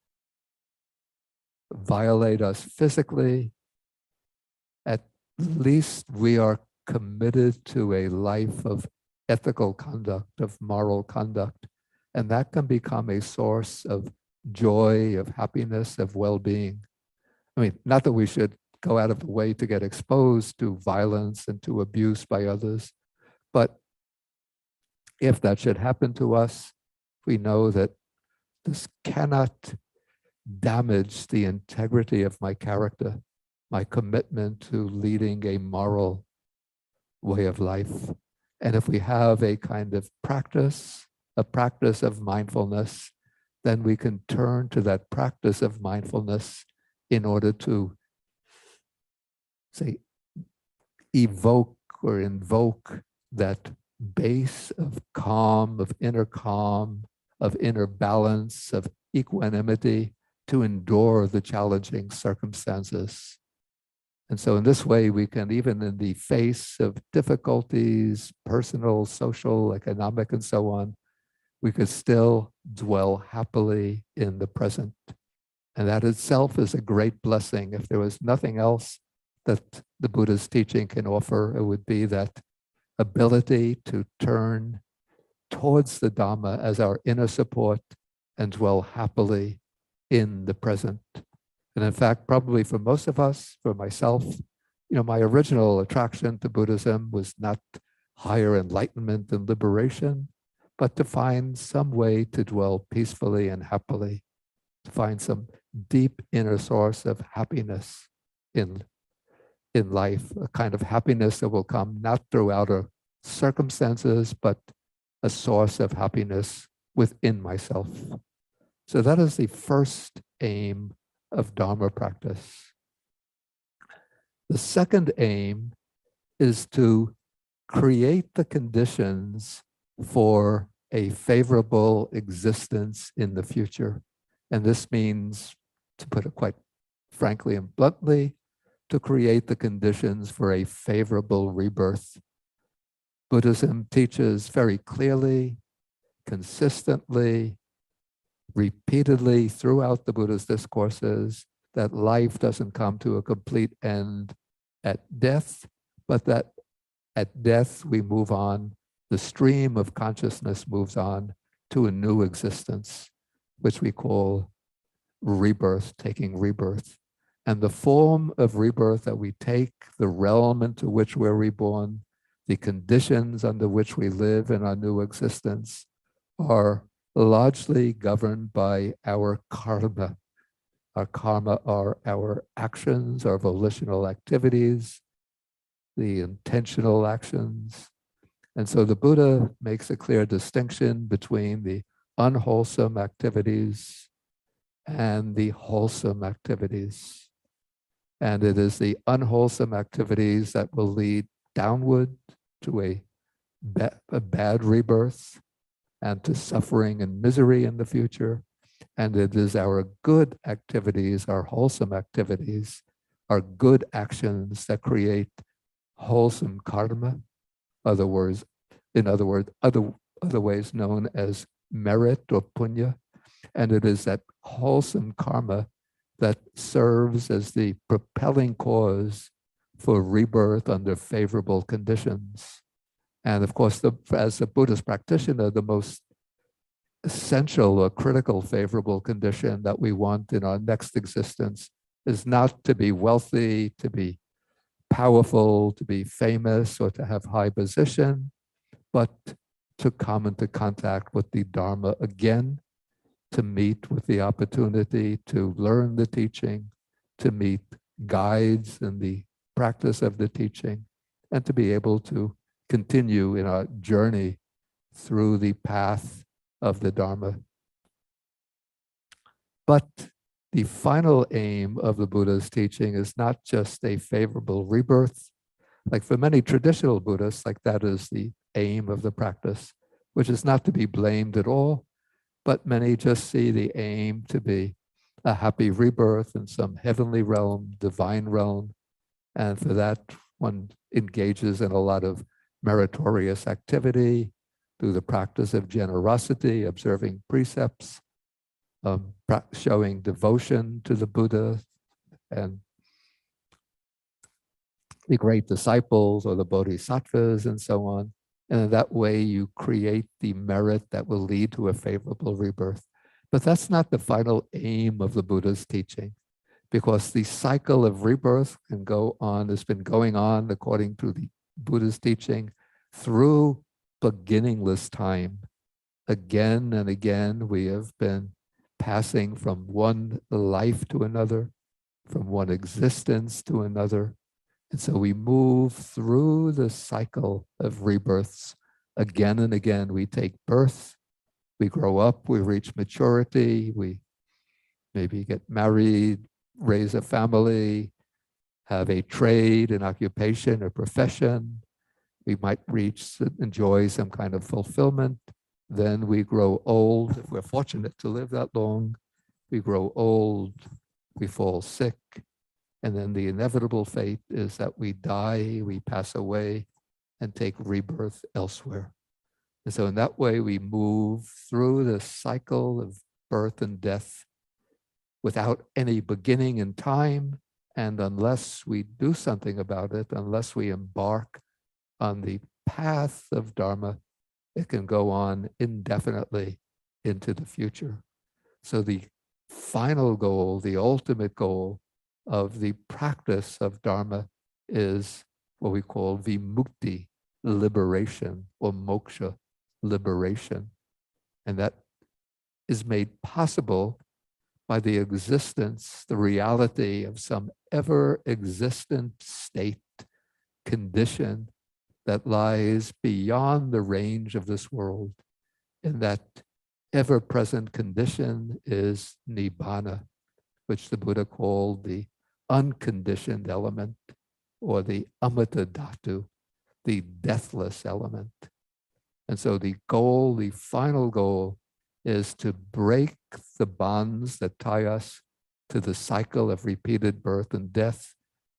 violate us physically, at least we are committed to a life of ethical conduct, of moral conduct. And that can become a source of joy, of happiness, of well-being. I mean, not that we should go out of the way to get exposed to violence and to abuse by others, but if that should happen to us, we know that this cannot damage the integrity of my character, my commitment to leading a moral way of life. And if we have a kind of practice, a practice of mindfulness, then we can turn to that practice of mindfulness in order to, say, evoke or invoke that base of calm, of inner balance, of equanimity to endure the challenging circumstances. And so in this way, we can, even in the face of difficulties, personal, social, economic, and so on, we could still dwell happily in the present. And that itself is a great blessing. If there was nothing else that the Buddha's teaching can offer, it would be that ability to turn towards the Dhamma as our inner support and dwell happily in the present. And in fact, probably for most of us, for myself, my original attraction to Buddhism was not higher enlightenment and liberation, but to find some way to dwell peacefully and happily, to find some deep inner source of happiness in life, a kind of happiness that will come not through outer circumstances, but a source of happiness within myself. So that is the first aim of Dharma practice. The second aim is to create the conditions for a favorable existence in the future. And this means, to put it quite frankly and bluntly, to create the conditions for a favorable rebirth. Buddhism teaches very clearly, consistently, repeatedly throughout the Buddha's discourses that life doesn't come to a complete end at death, but that at death we move on, the stream of consciousness moves on to a new existence, which we call rebirth, taking rebirth. And the form of rebirth that we take, the realm into which we're reborn, the conditions under which we live in our new existence are largely governed by our karma. Our karma are our actions, our volitional activities, the intentional actions. And so the Buddha makes a clear distinction between the unwholesome activities and the wholesome activities. And it is the unwholesome activities that will lead downward to a bad rebirth and to suffering and misery in the future. And it is our good activities, our wholesome activities, our good actions that create wholesome karma. Other ways known as merit or punya. And it is that wholesome karma that serves as the propelling cause for rebirth under favorable conditions. And of course, as a Buddhist practitioner, the most essential or critical favorable condition that we want in our next existence is not to be wealthy, to be powerful, to be famous, or to have high position, but to come into contact with the Dharma again, to meet with the opportunity to learn the teaching, to meet guides in the practice of the teaching, and to be able to continue in our journey through the path of the Dharma. But the final aim of the Buddha's teaching is not just a favorable rebirth. Like for many traditional Buddhists, like that is the aim of the practice, which is not to be blamed at all, but many just see the aim to be a happy rebirth in some heavenly realm, divine realm. And for that, one engages in a lot of meritorious activity through the practice of generosity, observing precepts, showing devotion to the Buddha and the great disciples or the bodhisattvas and so on. And in that way, you create the merit that will lead to a favorable rebirth. But that's not the final aim of the Buddha's teaching, because the cycle of rebirth can go on, has been going on according to the Buddha's teaching through beginningless time. Again and again, we have been passing from one life to another, from one existence to another. And so we move through the cycle of rebirths again and again. We take birth, we grow up, we reach maturity, we maybe get married, raise a family, have a trade, an occupation, a profession. We might enjoy some kind of fulfillment. Then we grow old. If we're fortunate to live that long, we grow old, we fall sick. And then the inevitable fate is that we die, we pass away, and take rebirth elsewhere. And so in that way, we move through the cycle of birth and death without any beginning in time. And unless we do something about it, unless we embark on the path of Dharma, it can go on indefinitely into the future. So the final goal, the ultimate goal of the practice of Dharma is what we call vimukti, liberation, or moksha, liberation. And that is made possible by the existence, the reality of some ever-existent state, condition that lies beyond the range of this world. And that ever-present condition is nibbana, which the Buddha called the unconditioned element, or the amata dhatu, the deathless element. And so the goal, the final goal, is to break the bonds that tie us to the cycle of repeated birth and death,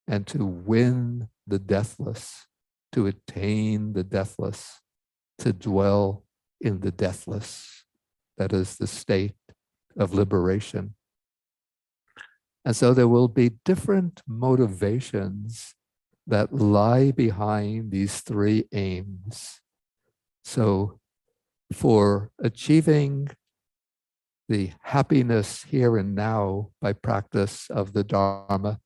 and to win the deathless, to attain the deathless, to dwell in the deathless. That is the state of liberation. And so there will be different motivations that lie behind these three aims. So for achieving the happiness here and now by practice of the Dharma,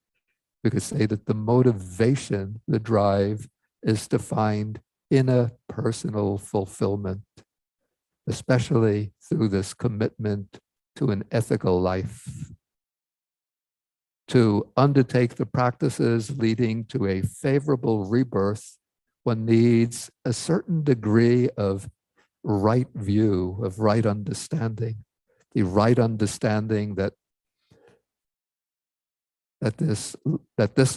we could say that the motivation, the drive, is to find inner personal fulfillment, especially through this commitment to an ethical life. To undertake the practices leading to a favorable rebirth, one needs a certain degree of right view, of right understanding. The right understanding that this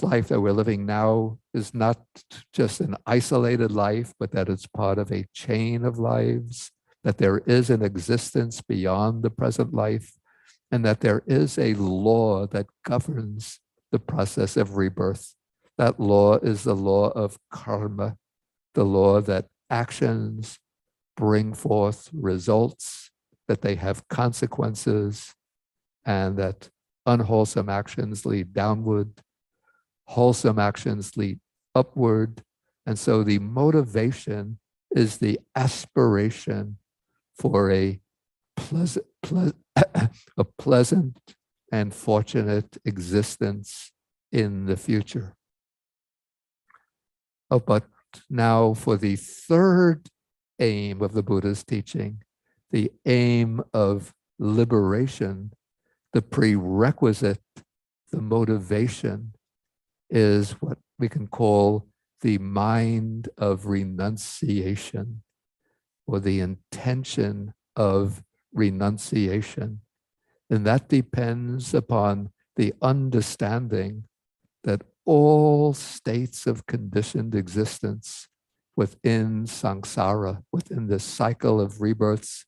life that we're living now is not just an isolated life, but that it's part of a chain of lives, that there is an existence beyond the present life, and that there is a law that governs the process of rebirth. That law is the law of karma, the law that actions bring forth results, that they have consequences, and that unwholesome actions lead downward, wholesome actions lead upward. And so the motivation is the aspiration for a pleasant and fortunate existence in the future. Oh, but now for the third aim of the Buddha's teaching, the aim of liberation, the prerequisite, the motivation is what we can call the mind of renunciation, or the intention of renunciation. And that depends upon the understanding that all states of conditioned existence within samsara, within the cycle of rebirths,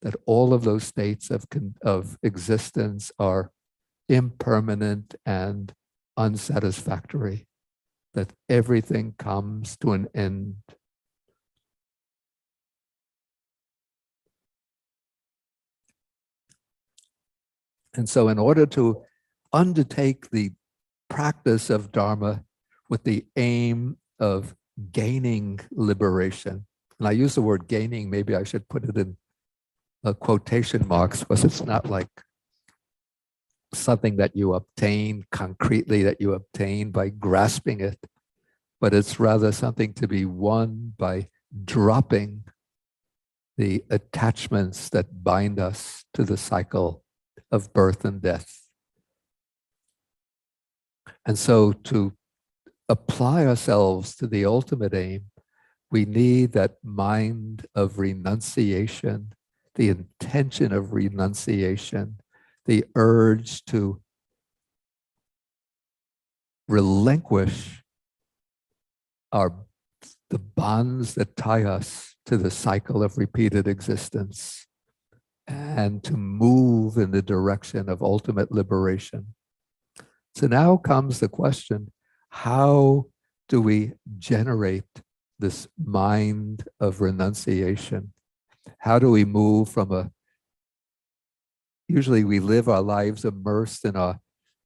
that all of those states of existence are impermanent and unsatisfactory, that everything comes to an end. And so in order to undertake the practice of Dharma with the aim of gaining liberation, and I use the word gaining, maybe I should put it in quotation marks, because it's not like something that you obtain concretely, that you obtain by grasping it, but it's rather something to be won by dropping the attachments that bind us to the cycle of birth and death. And so to apply ourselves to the ultimate aim, we need that mind of renunciation, the intention of renunciation, the urge to relinquish the bonds that tie us to the cycle of repeated existence, and to move in the direction of ultimate liberation. So now comes the question, how do we generate this mind of renunciation? How do we move from usually we live our lives immersed in our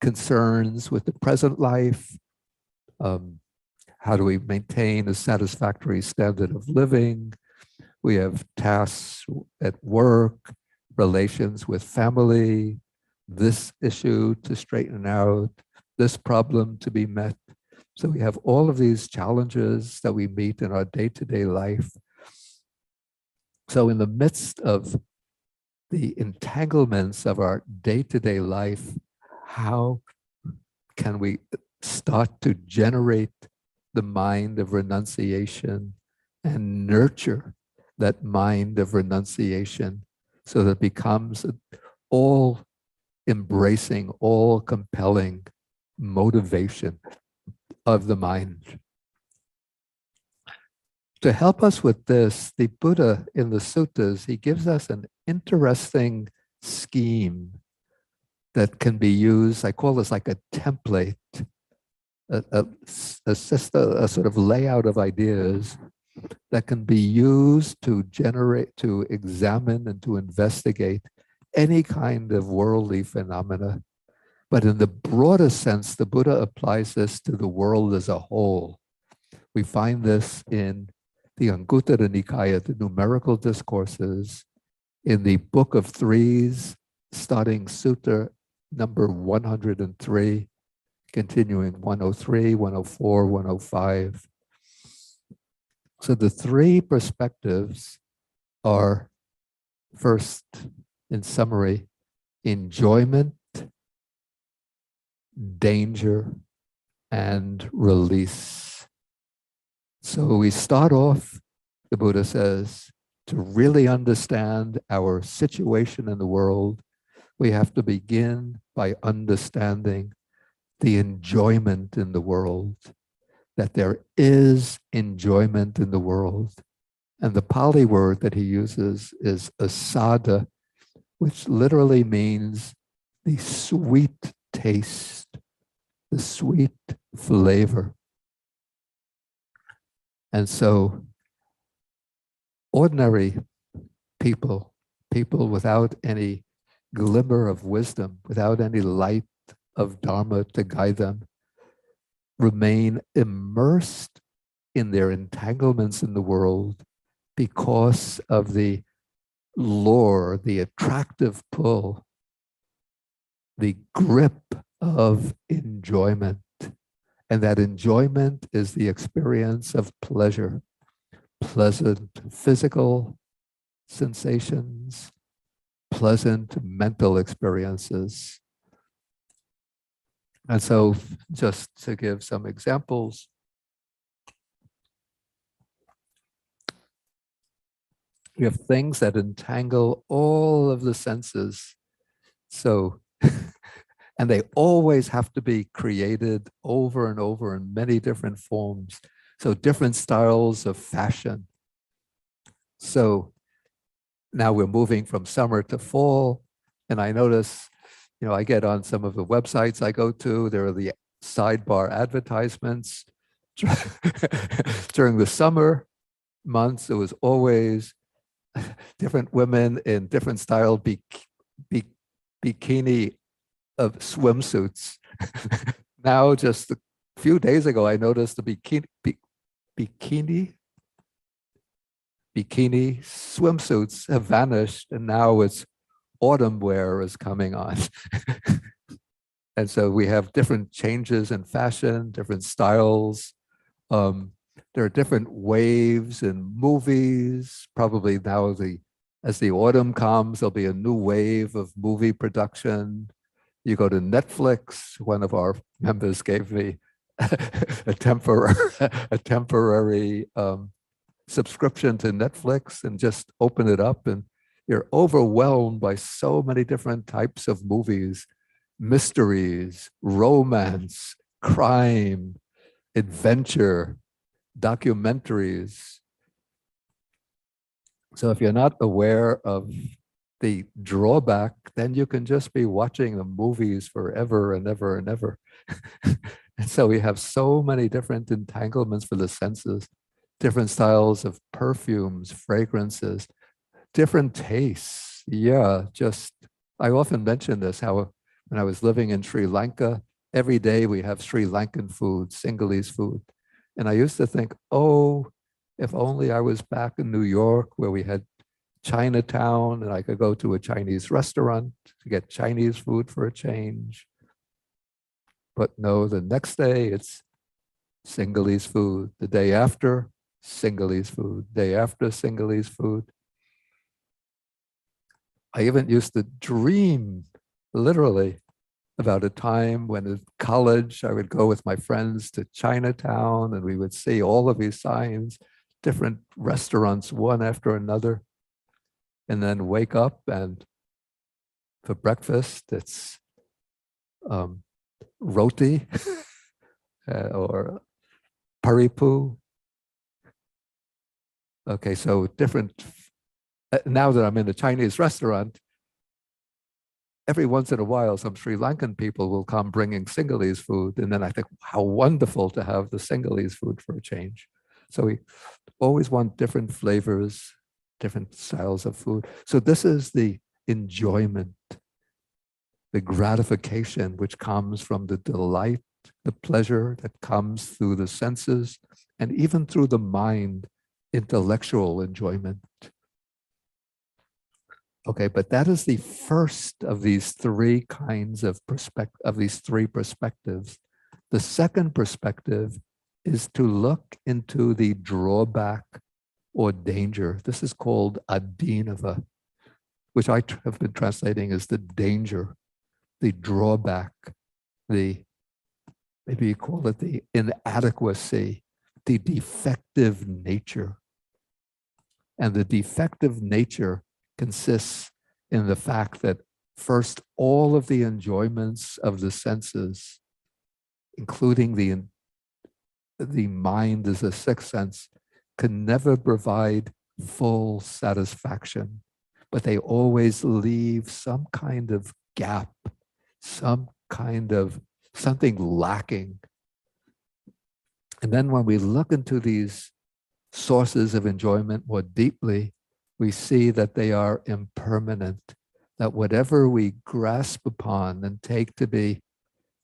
concerns with the present life. How do we maintain a satisfactory standard of living? We have tasks at work, relations with family, this issue to straighten out, this problem to be met. So we have all of these challenges that we meet in our day-to-day life. So in the midst of the entanglements of our day-to-day life, how can we start to generate the mind of renunciation and nurture that mind of renunciation so that it becomes all embracing, all compelling motivation of the mind? To help us with this, the Buddha in the suttas, he gives us an interesting scheme that can be used. I call this like a template, a sort of layout of ideas that can be used to generate, to examine and to investigate any kind of worldly phenomena. But in the broader sense, the Buddha applies this to the world as a whole. We find this in the Anguttara Nikaya, the numerical discourses, in the Book of Threes, starting Sutta number 103, continuing 103, 104, 105. So the three perspectives are, first, in summary, enjoyment, danger, and release. So we start off, the Buddha says, to really understand our situation in the world, we have to begin by understanding the enjoyment in the world, that there is enjoyment in the world. And the Pali word that he uses is asada, which literally means the sweet taste, the sweet flavor. And so ordinary people without any glimmer of wisdom, without any light of Dharma to guide them, remain immersed in their entanglements in the world because of the lure, the attractive pull the grip of enjoyment. And that enjoyment is the experience of pleasure, pleasant physical sensations, pleasant mental experiences. And so, just to give some examples, we have things that entangle all of the senses. So, and they always have to be created over and over in many different forms. So different styles of fashion. So now we're moving from summer to fall. And I notice, I get on some of the websites I go to, there are the sidebar advertisements. During the summer months, it was always different women in different style bikini of swimsuits. Now, just a few days ago, I noticed the bikini swimsuits have vanished, and now it's autumn wear is coming on. And so we have different changes in fashion, different styles. There are different waves in movies. Probably now, as the autumn comes, there'll be a new wave of movie production. You go to Netflix. One of our members gave me a temporary subscription to Netflix, and just open it up, and you're overwhelmed by so many different types of movies: mysteries, romance, crime, adventure, documentaries. So if you're not aware of the drawback, then you can just be watching the movies forever and ever and ever. And so we have so many different entanglements for the senses, different styles of perfumes, fragrances, different tastes. Yeah, I often mention this, how when I was living in Sri Lanka, every day we have Sri Lankan food, Sinhalese food. And I used to think, oh, if only I was back in New York where we had Chinatown and I could go to a Chinese restaurant to get Chinese food for a change. But no, the next day it's Sinhalese food. The day after, Sinhalese food. Day after, Sinhalese food. I even used to dream, literally, about a time when in college I would go with my friends to Chinatown and we would see all of these signs, different restaurants, one after another, and then wake up and for breakfast it's roti or paripu. Okay, so different. Now that I'm in a Chinese restaurant, every once in a while, some Sri Lankan people will come bringing Sinhalese food. And then I think, how wonderful to have the Sinhalese food for a change. So we always want different flavors, different styles of food. So this is the enjoyment, the gratification, which comes from the delight, the pleasure that comes through the senses, and even through the mind, intellectual enjoyment. Okay, but that is the first of these three kinds of perspectives. The second perspective is to look into the drawback or danger. This is called adinava, which I have been translating as the danger, the drawback, maybe you call it the inadequacy, the defective nature. And the defective nature consists in the fact that first, all of the enjoyments of the senses, including the mind as a sixth sense, can never provide full satisfaction, but they always leave some kind of gap, some kind of something lacking. And then when we look into these sources of enjoyment more deeply, we see that they are impermanent, that whatever we grasp upon and take to be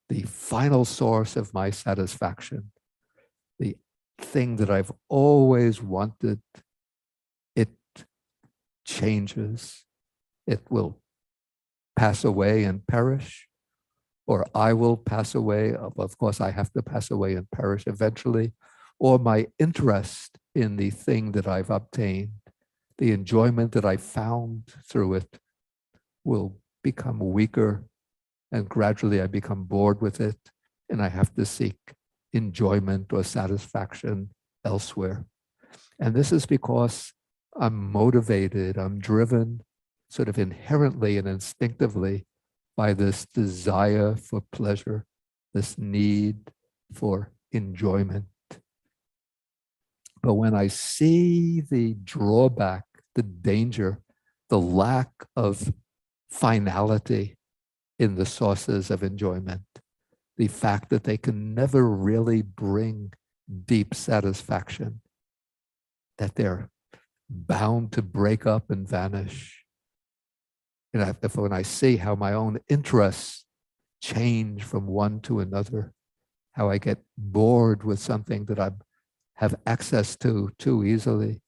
the final source of my satisfaction, the thing that I've always wanted, it changes. It will pass away and perish. or I will pass away. Of course, I have to pass away and perish eventually, or my interest in the thing that I've obtained, the enjoyment that I found through it, will become weaker, and gradually I become bored with it, and I have to seek enjoyment or satisfaction elsewhere. And this is because I'm motivated, I'm driven sort of inherently and instinctively by this desire for pleasure, this need for enjoyment. But when I see the drawback, the danger, the lack of finality in the sources of enjoyment, the fact that they can never really bring deep satisfaction, that they're bound to break up and vanish. And when I see how my own interests change from one to another, how I get bored with something that I have access to too easily,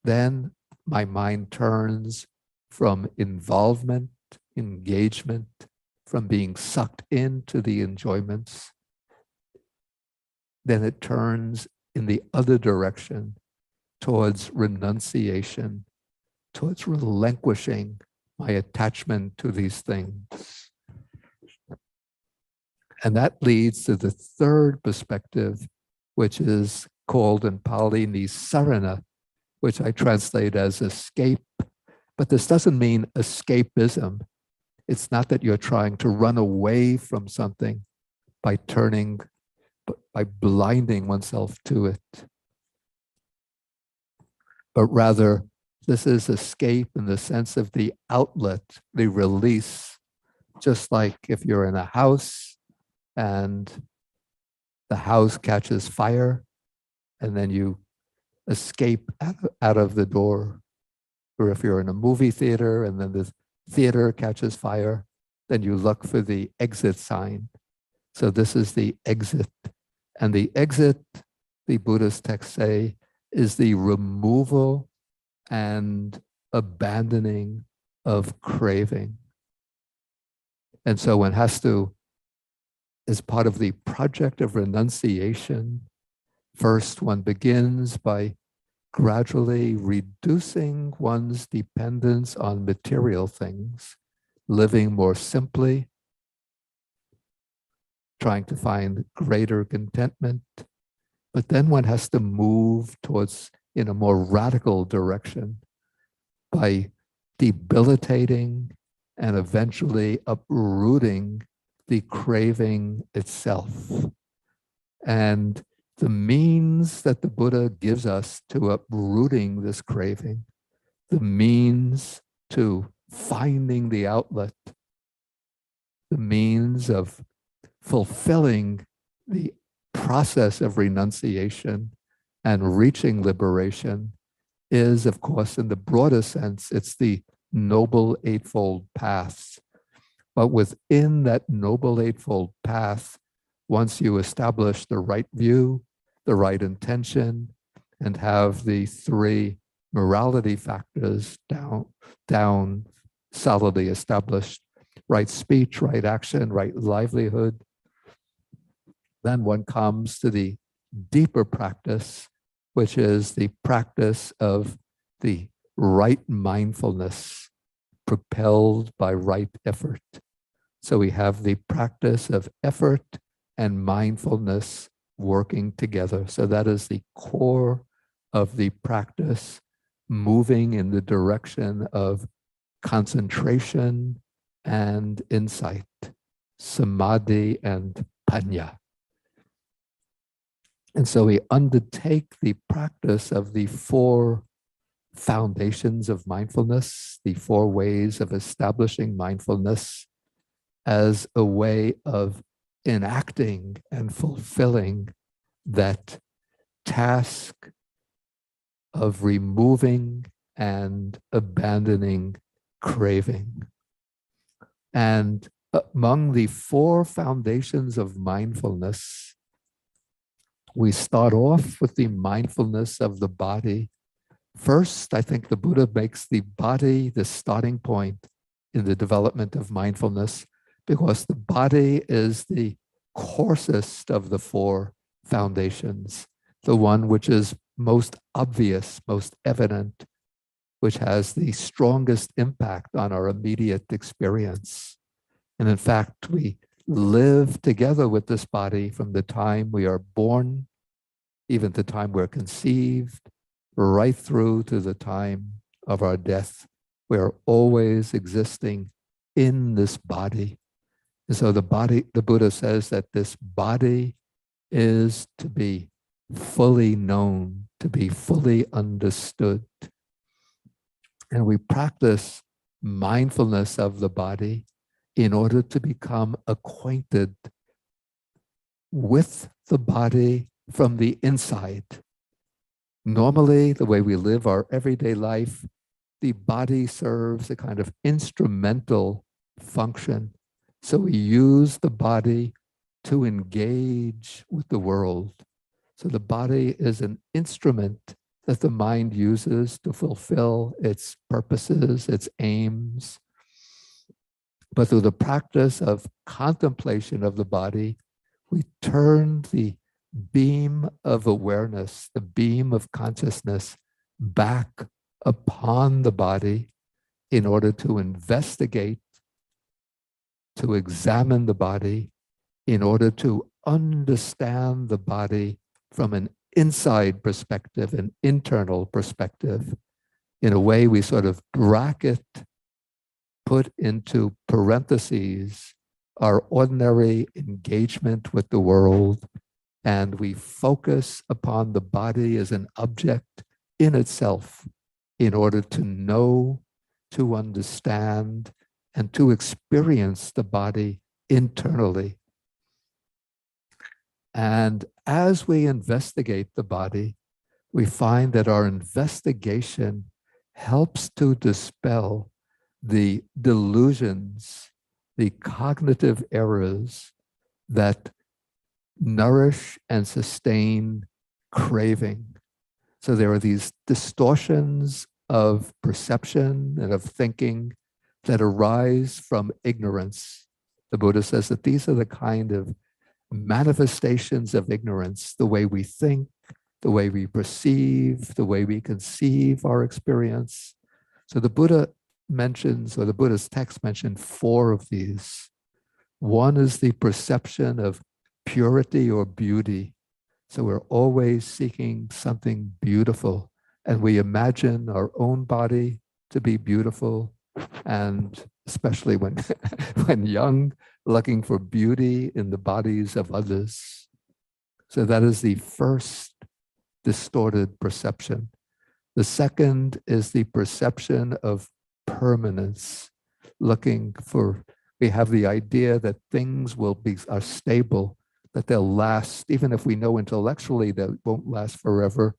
then my mind turns from involvement, engagement, from being sucked into the enjoyments. Then it turns in the other direction towards renunciation, towards relinquishing my attachment to these things. And that leads to the third perspective, which is called in Pali nisarana, which I translate as escape. But this doesn't mean escapism. It's not that you're trying to run away from something by blinding oneself to it. But rather, this is escape in the sense of the outlet, the release. Just like if you're in a house and the house catches fire, and then you escape out of the door. Or if you're in a movie theater and then the theater catches fire, then you look for the exit sign. So this is the exit. And the exit, the Buddhist texts say, is the removal and abandoning of craving. And so one has to, as part of the project of renunciation, first one begins by gradually reducing one's dependence on material things, living more simply, trying to find greater contentment. But then one has to move towards in a more radical direction by debilitating and eventually uprooting the craving itself. And the means that the Buddha gives us to uprooting this craving, the means to finding the outlet, the means of fulfilling the process of renunciation and reaching liberation is, of course, in the broader sense, it's the Noble Eightfold Path. But within that Noble Eightfold Path, once you establish the right view, the right intention, and have the three morality factors down solidly established, right speech, right action, right livelihood, then one comes to the deeper practice, which is the practice of the right mindfulness propelled by right effort. So we have the practice of effort and mindfulness working together. So that is the core of the practice, moving in the direction of concentration and insight, samadhi and panya. And so we undertake the practice of the four foundations of mindfulness, the four ways of establishing mindfulness as a way of enacting and fulfilling that task of removing and abandoning craving. And among the four foundations of mindfulness, we start off with the mindfulness of the body. First, I think the Buddha makes the body the starting point in the development of mindfulness, because the body is the coarsest of the four foundations, the one which is most obvious, most evident, which has the strongest impact on our immediate experience. And in fact, we live together with this body from the time we are born, even the time we're conceived, right through to the time of our death. We are always existing in this body. And so the Buddha says that this body is to be fully known, to be fully understood. And we practice mindfulness of the body in order to become acquainted with the body from the inside. Normally, the way we live our everyday life, the body serves a kind of instrumental function. So we use the body to engage with the world. So the body is an instrument that the mind uses to fulfill its purposes, its aims. But through the practice of contemplation of the body, we turn the beam of awareness, the beam of consciousness back upon the body in order to investigate, to examine the body, in order to understand the body from an inside perspective, an internal perspective. In a way, we sort of bracket, put into parentheses, our ordinary engagement with the world, and we focus upon the body as an object in itself in order to know, to understand, and to experience the body internally. And as we investigate the body, we find that our investigation helps to dispel the delusions, the cognitive errors that nourish and sustain craving. So there are these distortions of perception and of thinking that arise from ignorance. The Buddha says that these are the kind of manifestations of ignorance, the way we think, the way we perceive, the way we conceive our experience. So the Buddha mentions, or the Buddha's text mentioned 4 of these. One is the perception of purity or beauty. So we're always seeking something beautiful, and we imagine our own body to be beautiful, and especially when, when young, looking for beauty in the bodies of others. So that is the first distorted perception. The second is the perception of permanence, looking for, we have the idea that things are stable, that they'll last, even if we know intellectually that it won't last forever.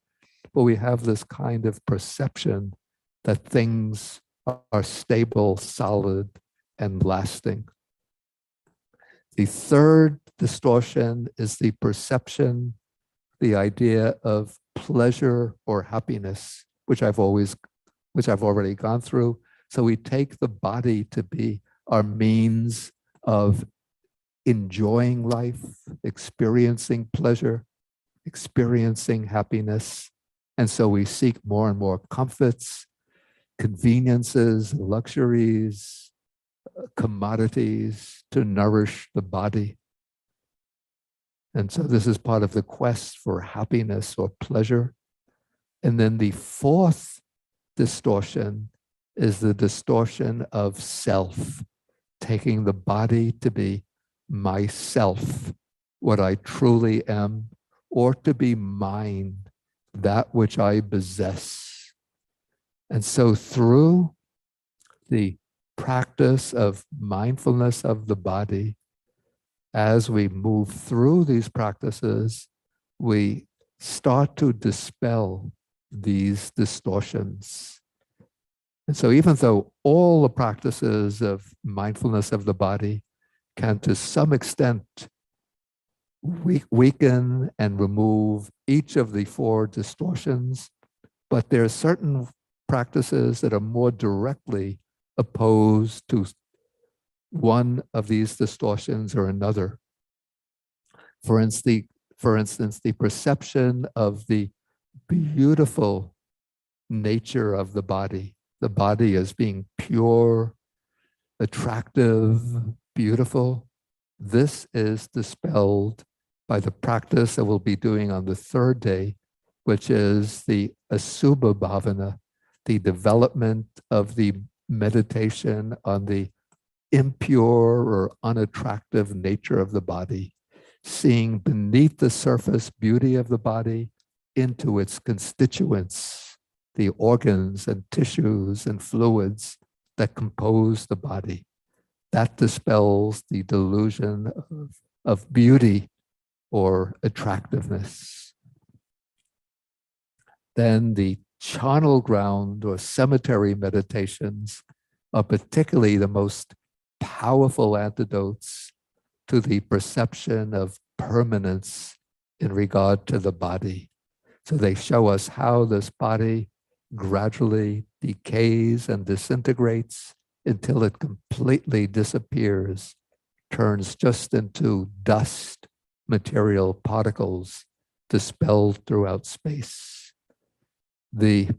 But we have this kind of perception that things are stable, solid, and lasting. The third distortion is the perception, the idea of pleasure or happiness, which I've already gone through. So we take the body to be our means of enjoying life, experiencing pleasure, experiencing happiness. And so we seek more and more comforts, conveniences, luxuries, commodities to nourish the body. And so this is part of the quest for happiness or pleasure. And then the fourth distortion is the distortion of self, taking the body to be myself, what I truly am, or to be mine, that which I possess. And so through the practice of mindfulness of the body, as we move through these practices, we start to dispel these distortions. And so even though all the practices of mindfulness of the body can to some extent weaken and remove each of the 4 distortions, but there are certain practices that are more directly opposed to one of these distortions or another. For instance, the perception of the beautiful nature of the body as being pure, attractive, beautiful. This is dispelled by the practice that we'll be doing on the third day, which is the Asubha Bhavana, the development of the meditation on the impure or unattractive nature of the body, seeing beneath the surface beauty of the body into its constituents, the organs and tissues and fluids that compose the body. That dispels the delusion of beauty or attractiveness. Then the charnel ground or cemetery meditations are particularly the most powerful antidotes to the perception of permanence in regard to the body. So they show us how this body gradually decays and disintegrates until it completely disappears, turns just into dust, material particles dispelled throughout space. The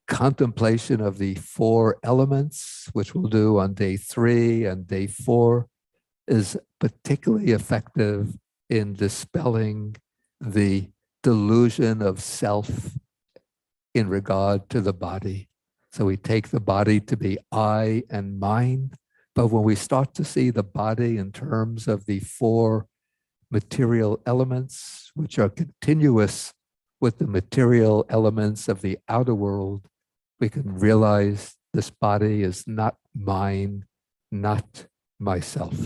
contemplation of the four elements, which we'll do on day 3 and day 4, is particularly effective in dispelling the delusion of self in regard to the body. So we take the body to be I and mine, but when we start to see the body in terms of the 4 material elements, which are continuous with the material elements of the outer world, we can realize this body is not mine, not myself.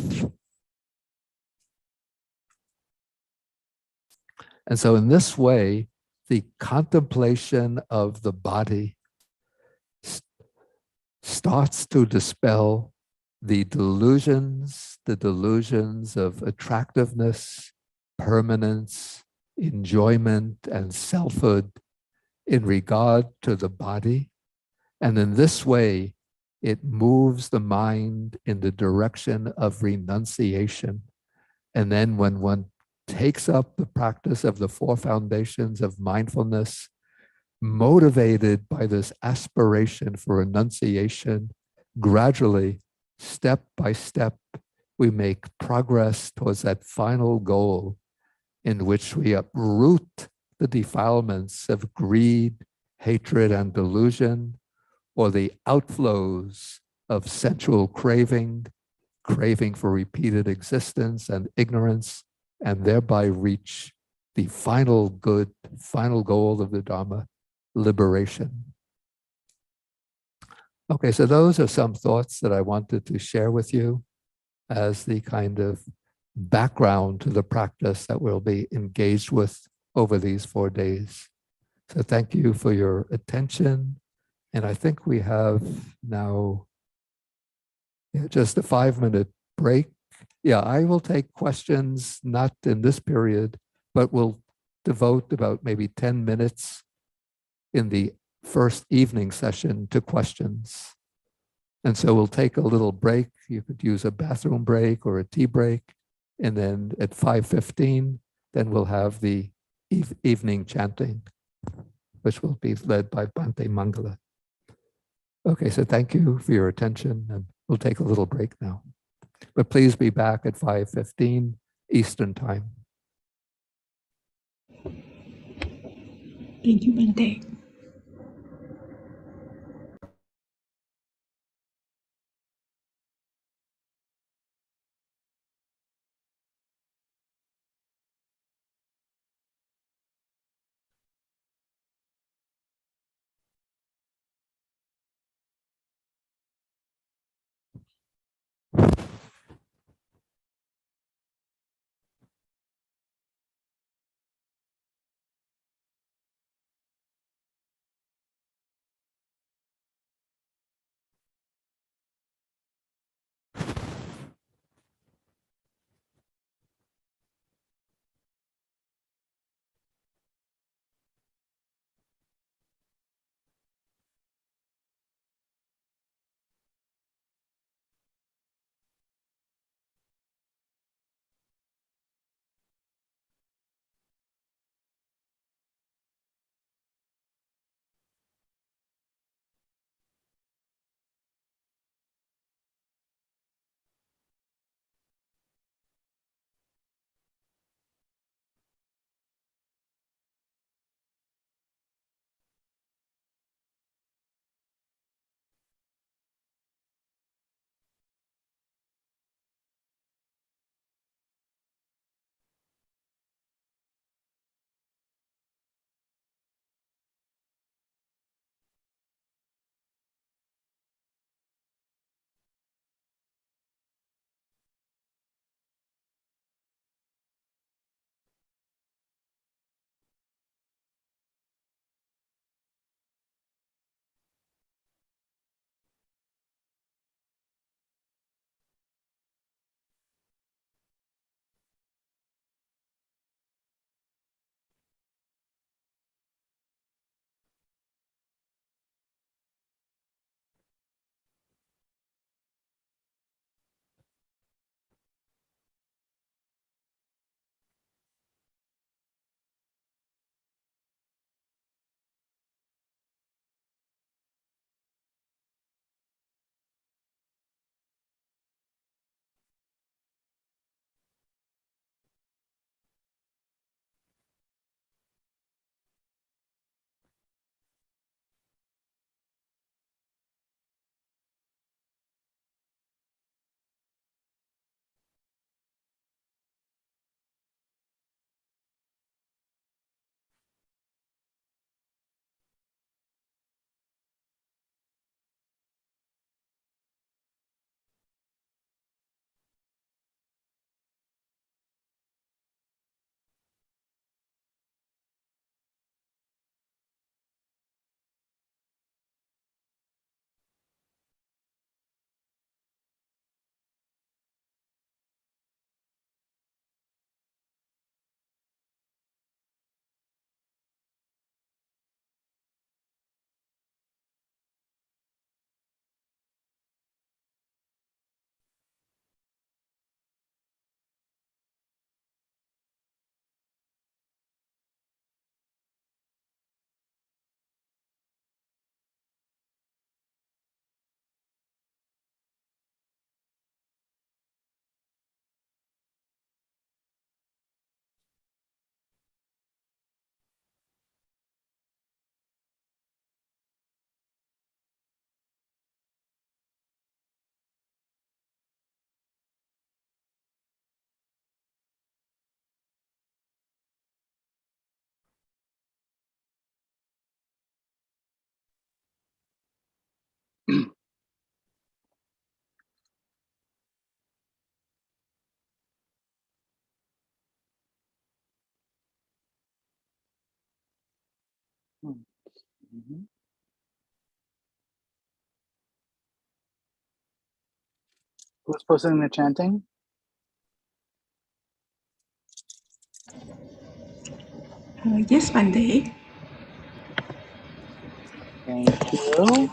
And so in this way, the contemplation of the body starts to dispel the delusions of attractiveness, permanence, enjoyment, and selfhood in regard to the body. And in this way, it moves the mind in the direction of renunciation. And then when one takes up the practice of the 4 foundations of mindfulness, motivated by this aspiration for renunciation, gradually, step by step, we make progress towards that final goal in which we uproot the defilements of greed, hatred, and delusion, or the outflows of sensual craving, craving for repeated existence and ignorance, and thereby reach the final good, final goal of the Dharma, liberation. Okay, so those are some thoughts that I wanted to share with you as the kind of background to the practice that we'll be engaged with over these 4 days. So thank you for your attention. And I think we have now just a 5-minute break. Yeah, I will take questions, not in this period, but we'll devote about maybe 10 minutes in the first evening session to questions. And so we'll take a little break. You could use a bathroom break or a tea break. And then at 5:15, then we'll have the evening chanting, which will be led by Bhante Mangala. Okay, so thank you for your attention, and we'll take a little break now. But please be back at 5:15 Eastern Time. Thank you, Bante. Mhm. Who's posting the chanting? Yes, Bande. Thank you.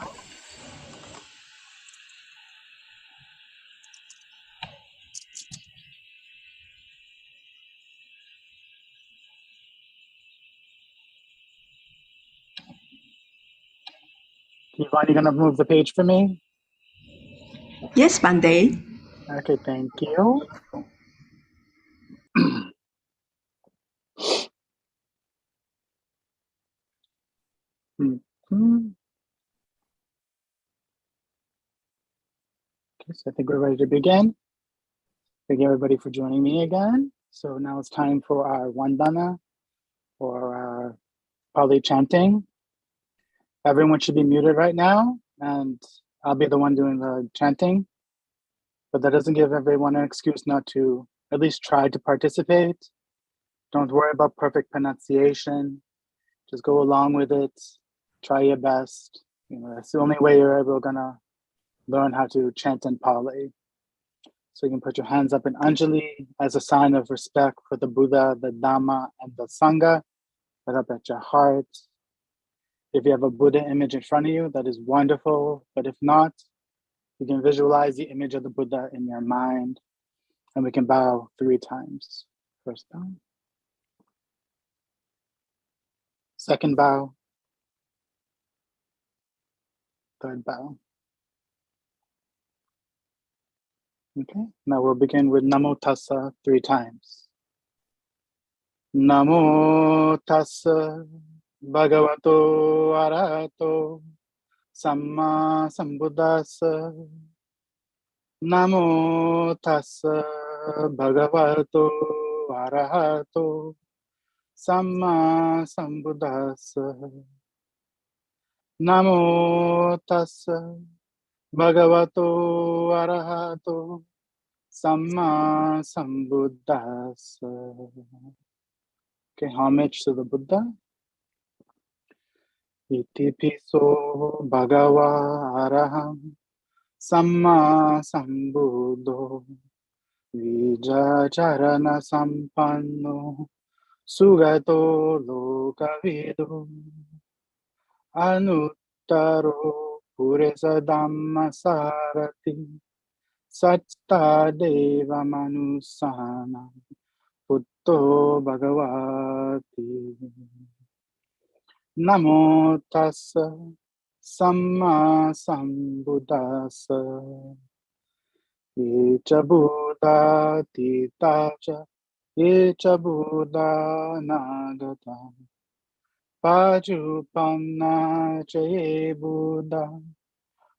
Yvonne, you gonna move the page for me? Yes, Bande. Okay, thank you. Mhm. Okay, so I think we're ready to begin. Thank you everybody for joining me again. So now it's time for our Vandana or our Pali chanting. Everyone should be muted right now, and I'll be the one doing the chanting. But that doesn't give everyone an excuse not to at least try to participate. Don't worry about perfect pronunciation. Just go along with it. Try your best. You know, that's the only way you're ever gonna learn how to chant in Pali. So you can put your hands up in Anjali as a sign of respect for the Buddha, the Dhamma, and the Sangha. Right up at your heart. If you have a Buddha image in front of you, that is wonderful. But if not, you can visualize the image of the Buddha in your mind. And we can bow 3 times. First bow. Second bow. Third bow. Okay, now we'll begin with Namo Tassa 3 times. Namo Tassa Bhagavato Arahato Samma Sambuddhassa. Namo Tassa Bhagavato Arahato Samma Sambuddhassa. Namo Tassa Bhagavato Arahato Samma Sambuddhassa. Okay, homage to the Buddha. Iti piso Bhagava Araham Samma Sambuddho Vijacharana Sampanno Sugato Lokavido Anuttaro Puresa Dhamma Sarati Satta Deva Manusana Putto Bhagavati. Namo Tassa Samma Sambuddhassa. Echa Buddha Titacha Echa Buddha Nagata Pajupanna Chaye Buddha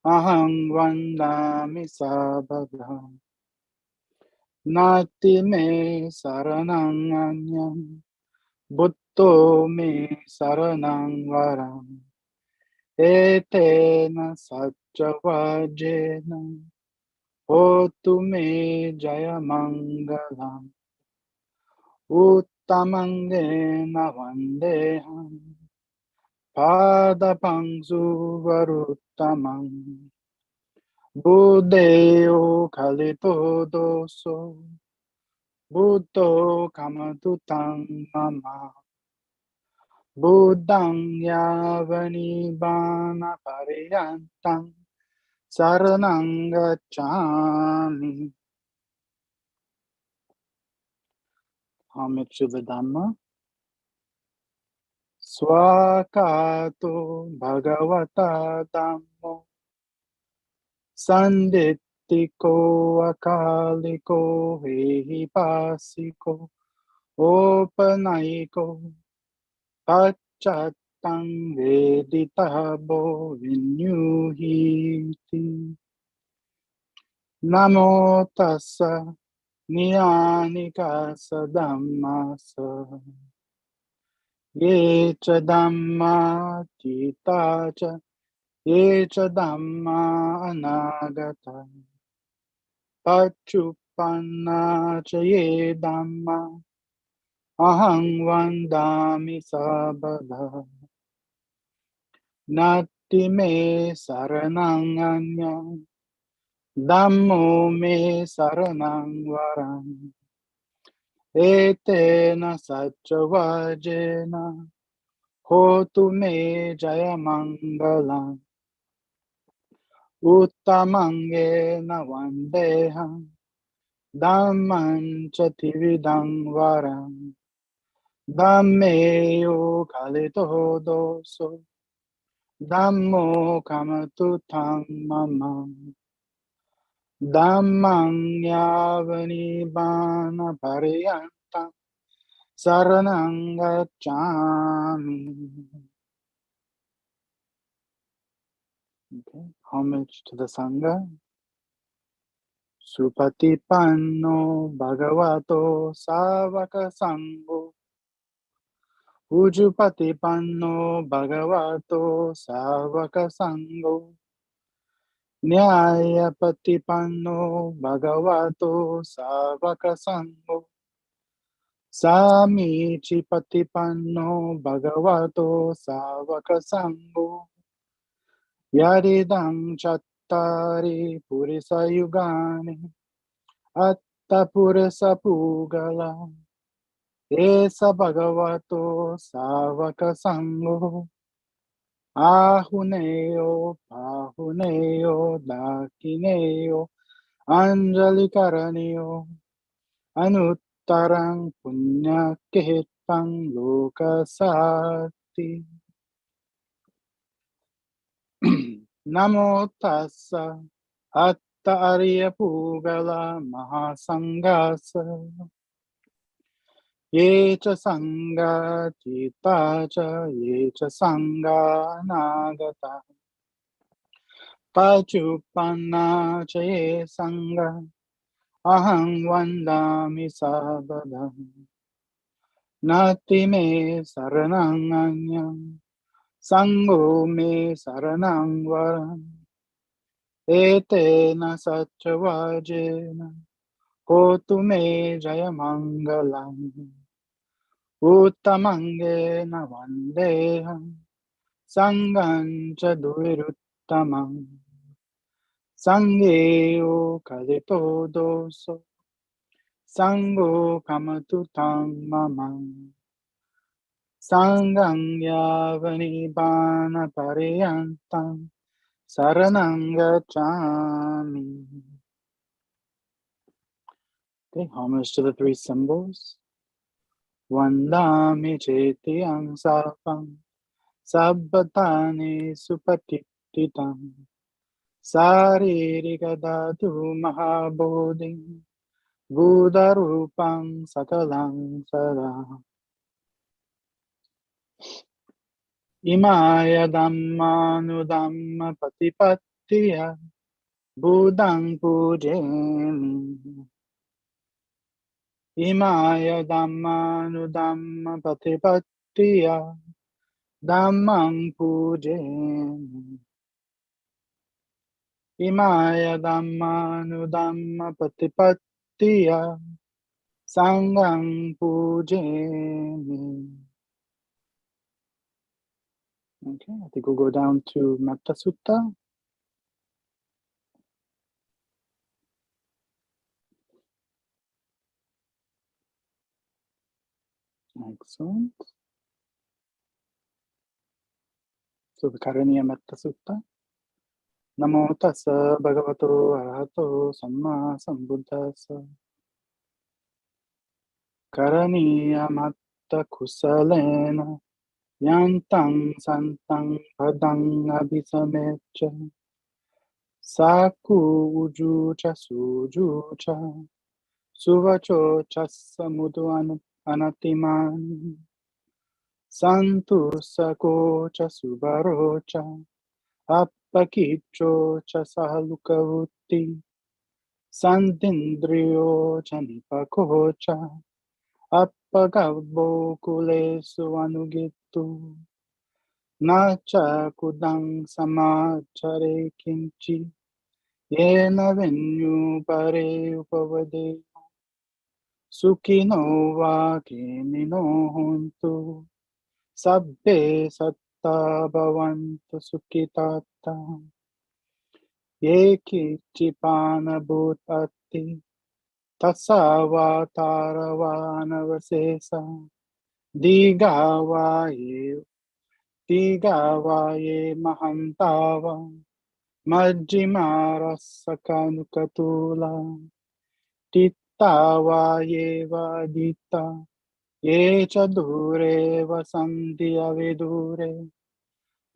Aham Vandami Sabhadha Nati Me Saranang Anyam Buddho Me Saranang Varam Etena Satchavajena Hotu Me Jaya Mangalam Uttamangena Vandeham Padapangsu Varuttamam Buddheo Kalito Doso Buddho Kamatutang Mama Buddhang Yavani Bana Pariyantang Saranang Gacchami. Homage to the Dhamma. Swakato Bhagavata Dhammo Sanditiko Akaliko Vehipasiko Opanaiko Pachatang Veditabo Vinyuhiti. Namo Tassa Niyanika Dhammasa Yecha Dhamma Titacha Yecha Dhamma Anagata Pachupanna Chaye Dhamma Ahang Vandami Sabada. Nati me saranang anyang, Dhammo me saranang varam. Etena satchavajena, Hotu me jaya mangalam. Uttamangena vandeham, Dhamman chatividang varam. Dhammeyo kalito doso, Dhammo kamatutang mamam. Dhammang yavani bana pariyantang saranang gacchami. Okay, homage to the Sangha. Supatipanno bhagavato savaka sangho. Ujupatipanno bhagavato savaka sangho. Nyayapatipanno bhagavato savaka sangho. Samichi patipanno bhagavato savaka sangho. Yaridang chattari purisa yugani atta purisa pugala esa bhagavato savaka sangho. Ahuneyo pahuneyo dakineyo anjali karaniyo anuttarang punya kehitang lokasati. Namo tassa atta arya pugala mahasangasa yecha sangha jitacha yecha sangha nagata pachupanna cha ye sangha aham vandami sabadam nati me saranang anyam sangho me saranang varam etena satchavajena hotu me jaya mangalam uttamangena vandeham sangham cha duiruttamam sangheyo kalito doso sangho kamatutang mamam sangham yavani bana pariyantam saranang gacchami. Okay, homage to the three symbols. Vandami chetiyang sapam sabbatani supatittitam saririka dhatu mahabodhim buddharupam sakalang sada. Imaya dhammanu dhamma patipattiya buddhang pujemi. Imaya dhammanu dhamma patipattiya dhammang pujemi. Imaya dhammanu dhamma patipattiya sanghang pujemi. Okay, I think we'll go down to Metta Sutta. Excellent. So the Karaniya Metta Sutta. Namo tassa bhagavato arahato samma sambuddhassa. Karaniya matta kusalena yantang santang padang abhisamecha. Saku ujucha sujucha suvacho chassa mudu anatimani. Santu sakocha subarocha appakicho cha sahalukavutti santindriyo cha nipakocha appagabbo kulesu anugittu nacha kudang samachare kinchi yena venyu pare upavade sukhino va kenino hontu sabbe samasta bhavantu sukhitata. Ye kichipana bhutati tasava taravanavasesa. Digavaye mahantava Majjimarasakanutatula Tittavaye vadita Ye chadure vasanti avidure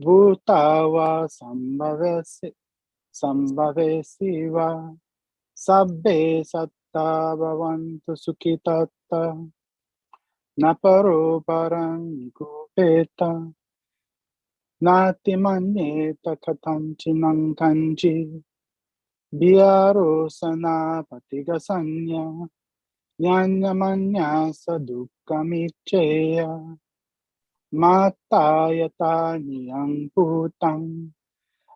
Bhutava sambhavesiva Sabbe satta bhavantu sukhitatta Naparo parang nikupeta Nati manyeta katancinang kanji Biaro sana patigasanya Nyanyamanya sadukamicheya Matayata niyang putang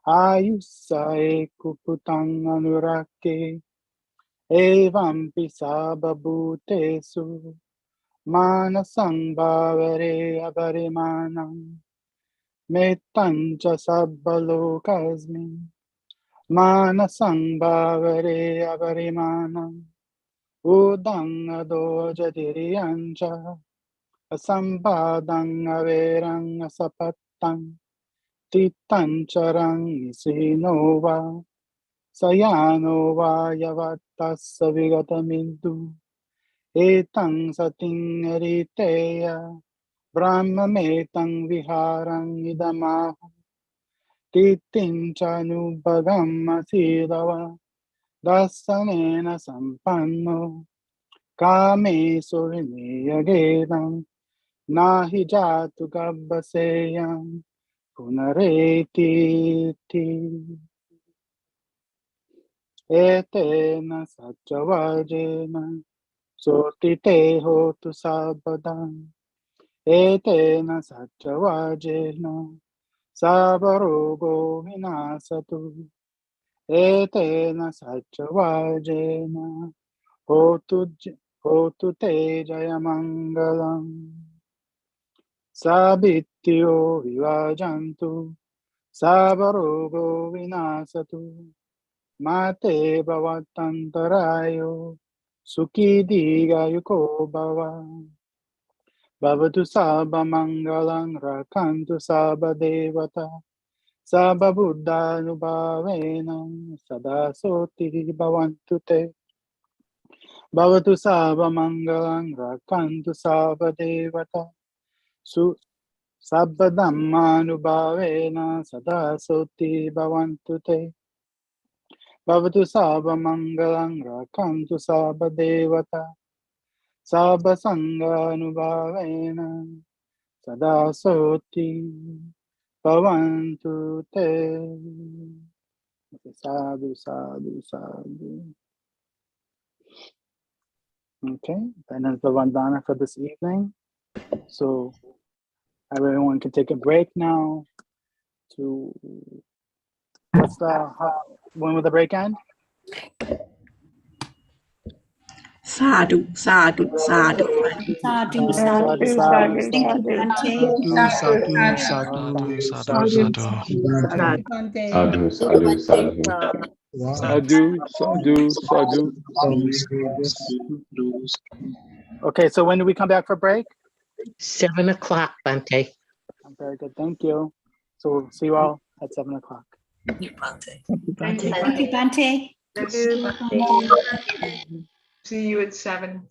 Ayusae kuputang anurake Evam pisababutesu Manasang bhavare abarimanang Metancha sabbalokasmin Manasang bhavare abarimanang Udang adojadiriyancha Asampadang averang asapatang Titancarang isinova Sayanova yavatassa vigatamidu Etang sating eriteya Brahmametang viharang idamahu Titincanubhagam asidava Dasanena sampanno Kame suviniyagedam Nahi jatu gabbaseyam Punareti Etena satchavajena Sotite hotu sabadam Etena satchavajena Sabarogo vinasatu Etena satchavajena Hotu te jayamangalam Sabityo vivajantu Sabarogo vinasatu Mate bhavatantarayo Sukhi digayuko bhava Bhavatu sabha mangalang rakantu sabha devata Sabha buddha nubhavena sada soti bhavantu te Bhavatu sabha mangalang rakantu sabha devata Sabha dhamma nubhavena sada soti bhavantu te Bhavatu sabha mangalang rakantu sabha devata Sabha sangha nubhavena sada soti bhavantu te. Sadhu, sadhu, sadhu. Okay, that is the Vandana for this evening. So everyone can take a break now to, when will the break end? Sadhu, sadhu, sadhu. Sadhu, Sadhu, sadhu, sadhu, thank you, sadhu. Bhante. Sadhu, sadhu, sadhu. Sadhu. Okay, so when do we come back for break? 7 o'clock, Bhante. Very good, thank you. So we'll see you all at 7 o'clock. Thank you, Bhante. See you at 7.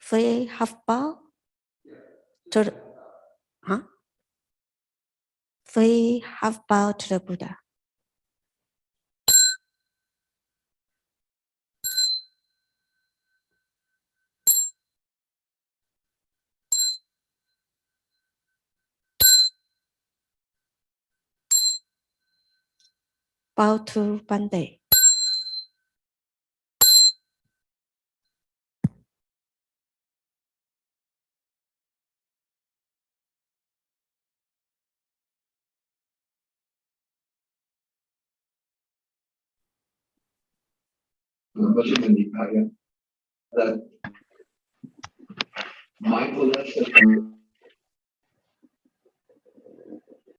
Phê half bao to the, huh? 3 half bow to the Buddha. Bow to Bande. That mindfulness